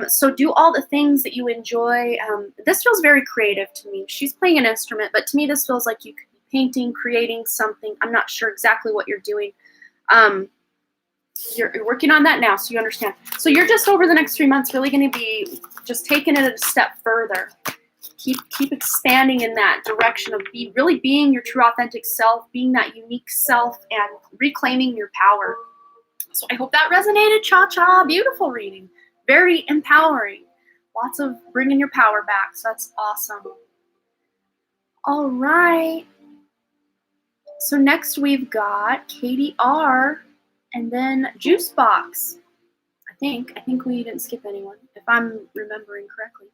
So do all the things that you enjoy. This feels very creative to me. She's playing an instrument, but to me this feels like you could be painting, creating something. I'm not sure exactly what you're doing. You're working on that now, so you understand. So you're just over the next 3 months really going to be just taking it a step further. Keep expanding in that direction of really being your true authentic self, being that unique self, and reclaiming your power. So I hope that resonated, Cha-Cha. Beautiful reading. Very empowering. Lots of bringing your power back. So that's awesome. All right. So next we've got Katie R. and then Juice Box. I think we didn't skip anyone, if I'm remembering correctly.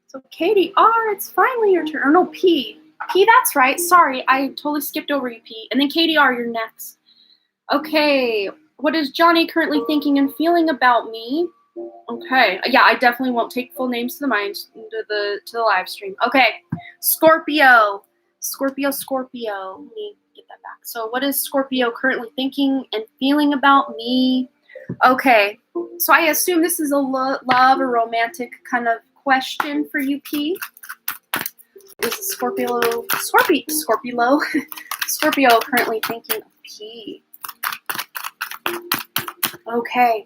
So Katie R, it's finally your turn. Or no, P. P, that's right. Sorry, I totally skipped over you, P. And then Katie R, you're next. Okay, what is Johnny currently thinking and feeling about me? Okay, yeah, I definitely won't take full names to the mind to the live stream. Okay, Scorpio. Scorpio. Let me get that back. So what is Scorpio currently thinking and feeling about me? Okay, so I assume this is a love or romantic kind of question for you, P. Is Scorpio currently thinking of P? Okay.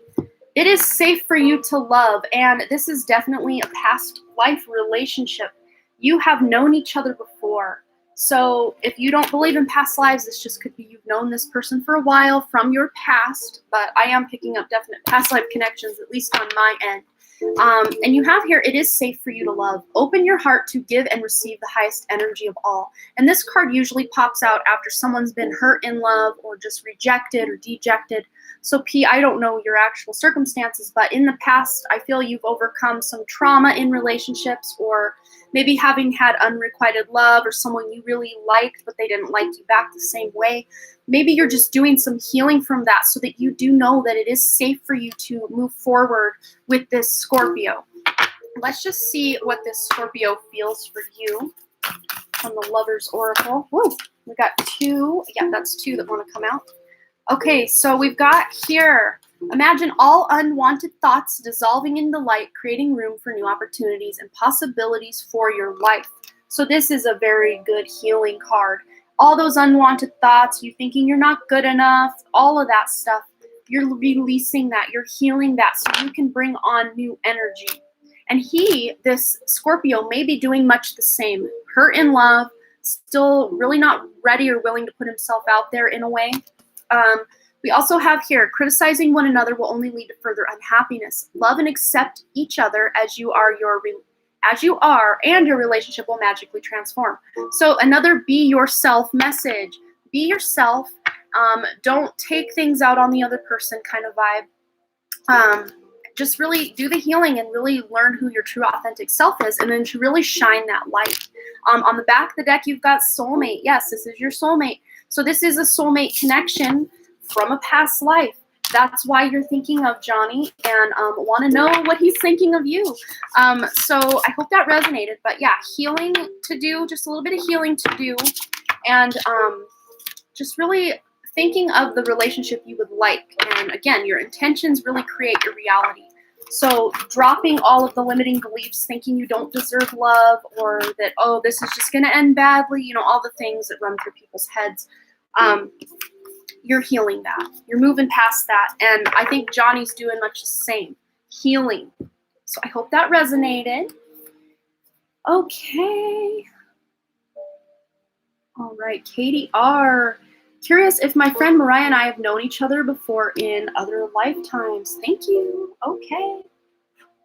It is safe for you to love, and this is definitely a past life relationship. You have known each other before. So if you don't believe in past lives, this just could be you've known this person for a while from your past, but I am picking up definite past life connections, at least on my end. And you have here, it is safe for you to love. Open your heart to give and receive the highest energy of all. And this card usually pops out after someone's been hurt in love or just rejected or dejected. So P, I don't know your actual circumstances, but in the past, I feel you've overcome some trauma in relationships, or maybe having had unrequited love or someone you really liked, but they didn't like you back the same way. Maybe you're just doing some healing from that so that you do know that it is safe for you to move forward with this Scorpio. Let's just see what this Scorpio feels for you from the Lover's Oracle. Woo, we got two. Yeah, that's two that want to come out. Okay, so we've got here, imagine all unwanted thoughts dissolving in the light, creating room for new opportunities and possibilities for your life. So this is a very good healing card. All those unwanted thoughts, you thinking you're not good enough, all of that stuff, you're releasing that, you're healing that so you can bring on new energy. And this Scorpio, may be doing much the same. Hurt in love, still really not ready or willing to put himself out there in a way. We also have here, criticizing one another will only lead to further unhappiness. Love and accept each other as you are, and your relationship will magically transform. So another be yourself message. Be yourself. Don't take things out on the other person kind of vibe. Just really do the healing and really learn who your true authentic self is, and then to really shine that light. On the back of the deck, you've got soulmate. Yes, this is your soulmate. So this is a soulmate connection from a past life. That's why you're thinking of Johnny and want to know what he's thinking of you. So I hope that resonated. But yeah, healing to do, just a little bit of healing to do. And just really thinking of the relationship you would like. And again, your intentions really create your reality. So dropping all of the limiting beliefs, thinking you don't deserve love, or that, oh, this is just going to end badly, you know, all the things that run through people's heads. You're healing that. You're moving past that. And I think Johnny's doing much the same. Healing. So I hope that resonated. Okay. All right, Katie R. Curious if my friend Mariah and I have known each other before in other lifetimes. Thank you. Okay.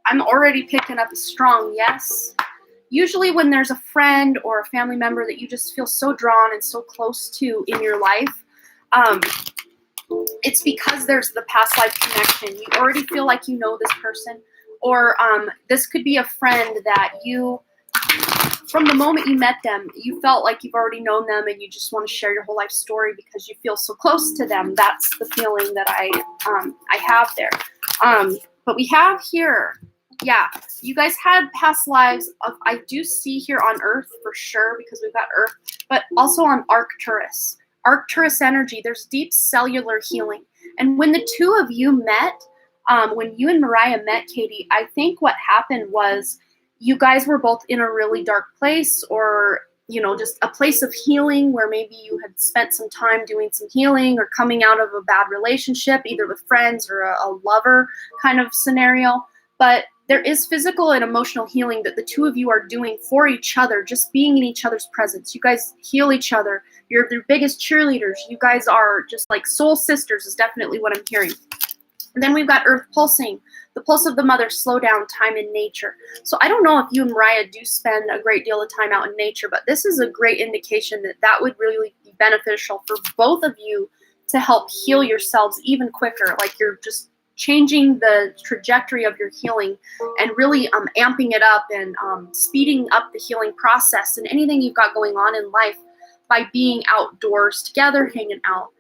I'm already picking up a strong yes. Usually when there's a friend or a family member that you just feel so drawn and so close to in your life, it's because there's the past life connection. You already feel like you know this person, or this could be a friend that you, from the moment you met them, you felt like you've already known them and you just want to share your whole life story because you feel so close to them. That's the feeling that I have there. But we have here, yeah, you guys had past lives of, I do see here on Earth for sure, because we've got Earth, but also on Arcturus. Arcturus energy, there's deep cellular healing. And when the two of you met, when you and Mariah met, Katie, I think what happened was you guys were both in a really dark place, or, you know, just a place of healing where maybe you had spent some time doing some healing or coming out of a bad relationship, either with friends or a lover kind of scenario. But there is physical and emotional healing that the two of you are doing for each other, just being in each other's presence. You guys heal each other. You're their biggest cheerleaders. You guys are just like soul sisters is definitely what I'm hearing. And then we've got Earth pulsing, the pulse of the mother, slow down, time in nature. So I don't know if you and Mariah do spend a great deal of time out in nature, but this is a great indication that that would really be beneficial for both of you to help heal yourselves even quicker. Like you're just changing the trajectory of your healing and really amping it up and speeding up the healing process and anything you've got going on in life by being outdoors together, hanging out.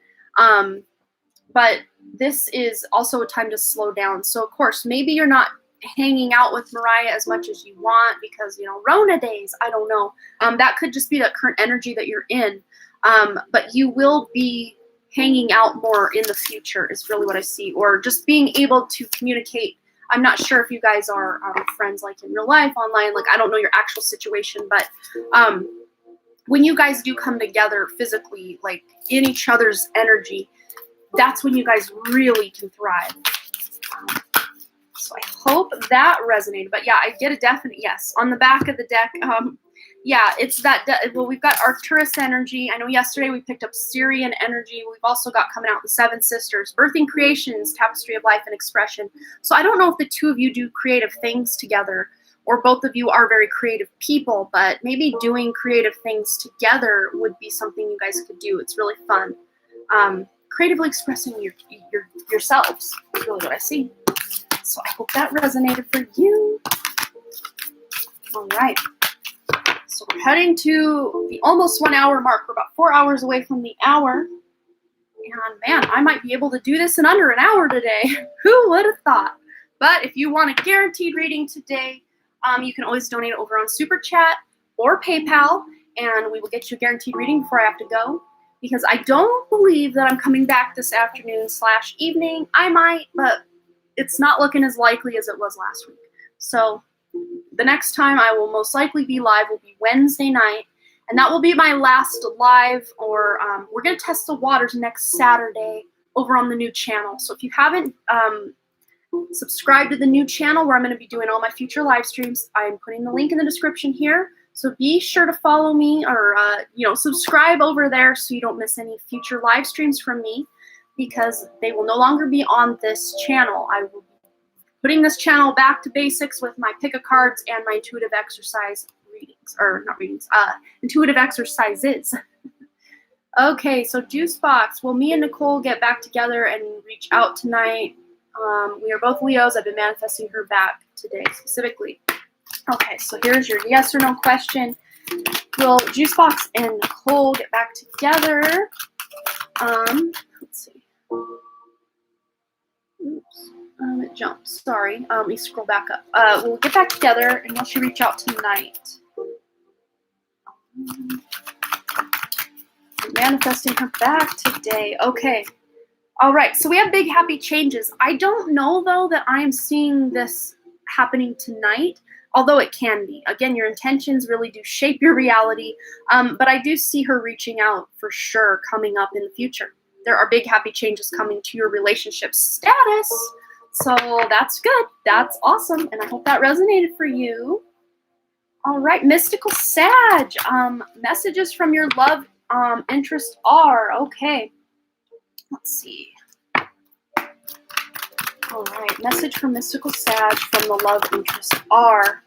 But this is also a time to slow down. So, of course, maybe you're not hanging out with Mariah as much as you want because, Rona days, I don't know. That could just be the current energy that you're in. But you will be hanging out more in the future is really what I see. Or just being able to communicate. I'm not sure if you guys are friends like in real life, online. Like, I don't know your actual situation. But when you guys do come together physically, like in each other's energy, that's when you guys really can thrive. So I hope that resonated. But yeah, I get a definite yes. On the back of the deck, yeah, it's that. Well, we've got Arcturus energy. I know yesterday we picked up Syrian energy. We've also got coming out the Seven Sisters, Birthing Creations, Tapestry of Life and Expression. So I don't know if the two of you do creative things together or both of you are very creative people, but maybe doing creative things together would be something you guys could do. It's really fun. Creatively expressing yourselves is really what I see. So I hope that resonated for you. All right. So we're heading to the almost 1 hour mark. We're about 4 hours away from the hour. And man, I might be able to do this in under an hour today. Who would have thought? But if you want a guaranteed reading today, you can always donate over on Super Chat or PayPal, and we will get you a guaranteed reading before I have to go. Because I don't believe that I'm coming back this afternoon/evening. I might, but it's not looking as likely as it was last week. So the next time I will most likely be live will be Wednesday night. And that will be my last live, or we're going to test the waters next Saturday over on the new channel. So if you haven't subscribed to the new channel where I'm going to be doing all my future live streams, I'm putting the link in the description here. So be sure to follow me or, subscribe over there so you don't miss any future live streams from me, because they will no longer be on this channel. I will be putting this channel back to basics with my pick a cards and my intuitive exercise readings, or not readings, intuitive exercises. Okay, so Juice Box. Will me and Nicole get back together and reach out tonight? We are both Leos. I've been manifesting her back today specifically. Okay, so here's your yes or no question. Will Juicebox and Nicole get back together? Let's see. Oops, it jumped. Sorry. Let me scroll back up. We'll get back together, and will she reach out tonight? Manifesting her back today. Okay. All right. So we have big happy changes. I don't know though that I am seeing this happening tonight. Although it can be. Again, your intentions really do shape your reality. But I do see her reaching out for sure coming up in the future. There are big happy changes coming to your relationship status. So that's good. That's awesome. And I hope that resonated for you. All right, Mystical Sag. Messages from your love interest are. Okay. Let's see. All right, message from Mystical Sag from the love interest are.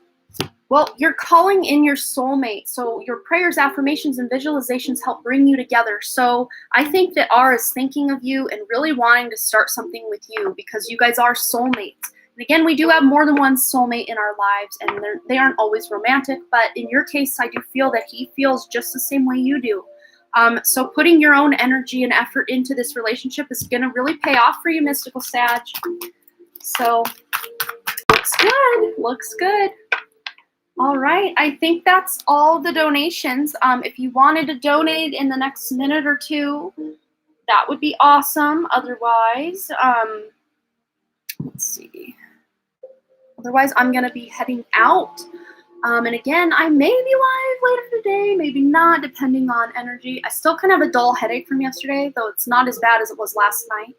Well, you're calling in your soulmate. So your prayers, affirmations, and visualizations help bring you together. So I think that R is thinking of you and really wanting to start something with you because you guys are soulmates. And again, we do have more than one soulmate in our lives, and they aren't always romantic. But in your case, I do feel that he feels just the same way you do. So putting your own energy and effort into this relationship is going to really pay off for you, Mystical Sag. So looks good. Looks good. All right, I think that's all the donations. If you wanted to donate in the next minute or two, that would be awesome. Otherwise, let's see. Otherwise, I'm going to be heading out. And again, I may be live later today, maybe not, depending on energy. I still kind of have a dull headache from yesterday, though it's not as bad as it was last night.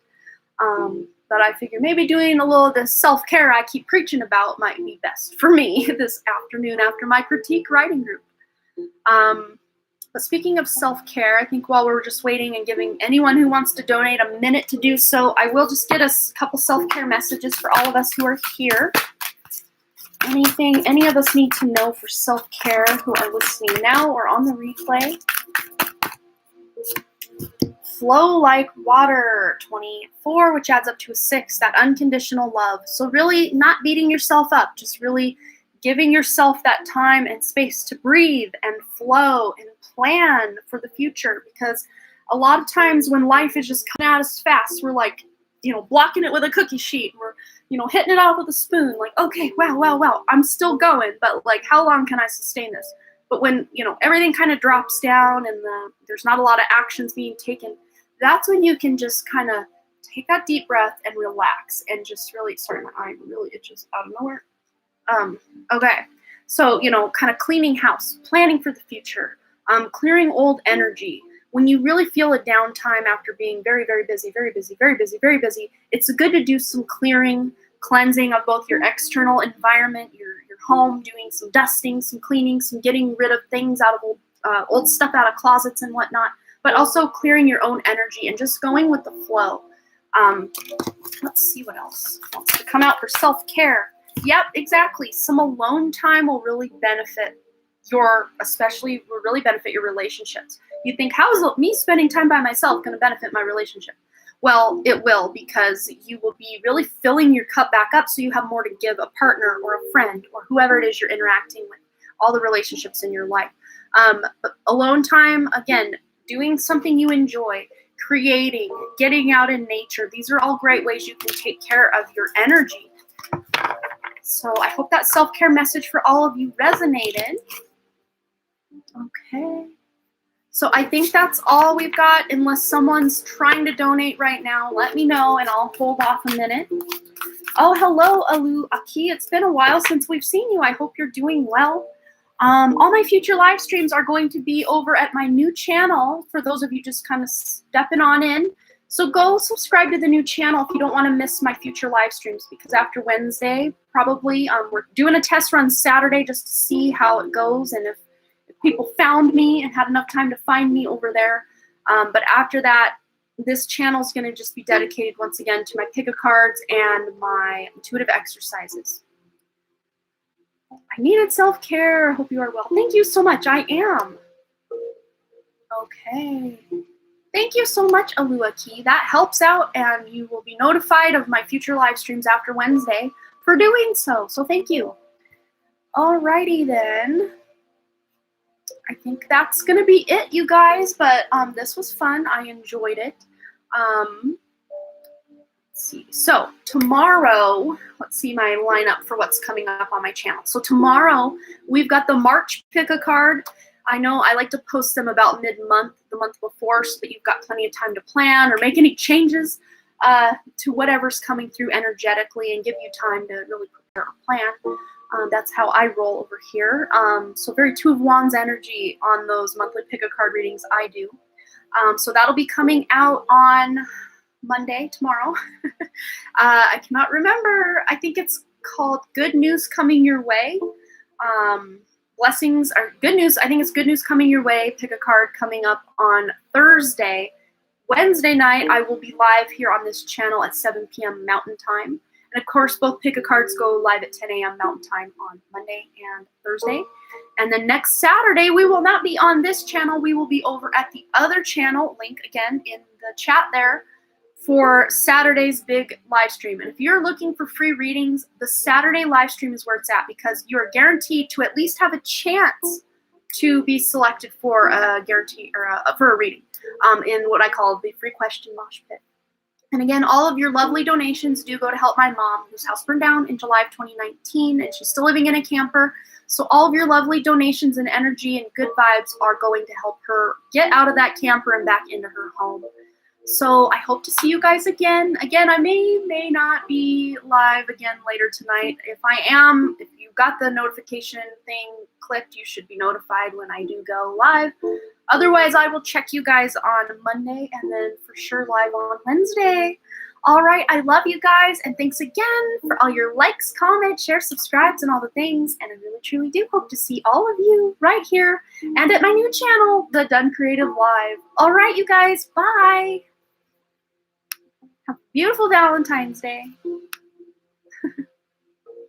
But I figure maybe doing a little of the self-care I keep preaching about might be best for me this afternoon after my critique writing group. But speaking of self-care, I think while we're just waiting and giving anyone who wants to donate a minute to do so, I will just get us a couple self-care messages for all of us who are here. Anything any of us need to know for self-care who are listening now or on the replay? Flow like water, 24, which adds up to a 6, that unconditional love. So really not beating yourself up, just really giving yourself that time and space to breathe and flow and plan for the future. Because a lot of times when life is just coming at us fast, we're like, blocking it with a cookie sheet. We're, hitting it out with a spoon. Like, okay, wow, I'm still going. But like, how long can I sustain this? But when, everything kind of drops down and there's not a lot of actions being taken, that's when you can just kind of take that deep breath and relax and just really, sorry, my eye really itches out of nowhere. Okay, so, kind of cleaning house, planning for the future, clearing old energy. When you really feel a downtime after being very, very busy, it's good to do some clearing, cleansing of both your external environment, your home, doing some dusting, some cleaning, some getting rid of things out of old stuff out of closets and whatnot, but also clearing your own energy and just going with the flow. Let's see what else wants to come out for self-care. Yep, exactly. Some alone time will really benefit will really benefit your relationships. You think, how is me spending time by myself going to benefit my relationship? Well, it will, because you will be really filling your cup back up so you have more to give a partner or a friend or whoever it is you're interacting with, all the relationships in your life. But alone time, again, doing something you enjoy, creating, getting out in nature. These are all great ways you can take care of your energy. So I hope that self-care message for all of you resonated. Okay. So I think that's all we've got. Unless someone's trying to donate right now, let me know and I'll hold off a minute. Oh, hello, Alu Aki. It's been a while since we've seen you. I hope you're doing well. All my future live streams are going to be over at my new channel for those of you just kind of stepping on in. So go subscribe to the new channel if you don't want to miss my future live streams, because after Wednesday, probably, we're doing a test run Saturday just to see how it goes and if people found me and had enough time to find me over there. But after that, this channel is going to just be dedicated once again to my pick-a cards and my intuitive exercises. I needed self-care. Hope you are well. Thank you so much. I am. Okay. Thank you so much, Aluaki. That helps out, and you will be notified of my future live streams after Wednesday for doing so. So thank you. Alrighty then. I think that's going to be it, you guys. But this was fun. I enjoyed it. Let's see. So tomorrow, let's see my lineup for what's coming up on my channel. So tomorrow, we've got the March pick-a-card. I know I like to post them about mid-month, the month before, so that you've got plenty of time to plan or make any changes to whatever's coming through energetically and give you time to really prepare a plan. That's how I roll over here. So very Two of Wands energy on those monthly pick-a-card readings I do. So that'll be coming out on Monday, tomorrow. I cannot remember. I think it's called Good News Coming Your Way. Blessings are good news. I think it's Good News Coming Your Way. Pick a card coming up on Thursday. Wednesday night, I will be live here on this channel at 7 p.m. Mountain Time. And of course, both pick a cards go live at 10 a.m. Mountain Time on Monday and Thursday. And then next Saturday, we will not be on this channel. We will be over at the other channel, link again in the chat there, for Saturday's big live stream. And if you're looking for free readings, the Saturday live stream is where it's at, because you are guaranteed to at least have a chance to be selected for a guarantee or for a reading in what I call the free question mosh pit. And again, all of your lovely donations do go to help my mom, whose house burned down in July of 2019, and she's still living in a camper. So all of your lovely donations and energy and good vibes are going to help her get out of that camper and back into her home. So I hope to see you guys again. Again, I may not be live again later tonight. If I am, if you got the notification thing clicked, you should be notified when I do go live. Otherwise, I will check you guys on Monday and then for sure live on Wednesday. All right, I love you guys, and thanks again for all your likes, comments, shares, subscribes, and all the things. And I really, truly do hope to see all of you right here and at my new channel, The Dunn Creative Live. All right, you guys, bye. Have a beautiful Valentine's Day.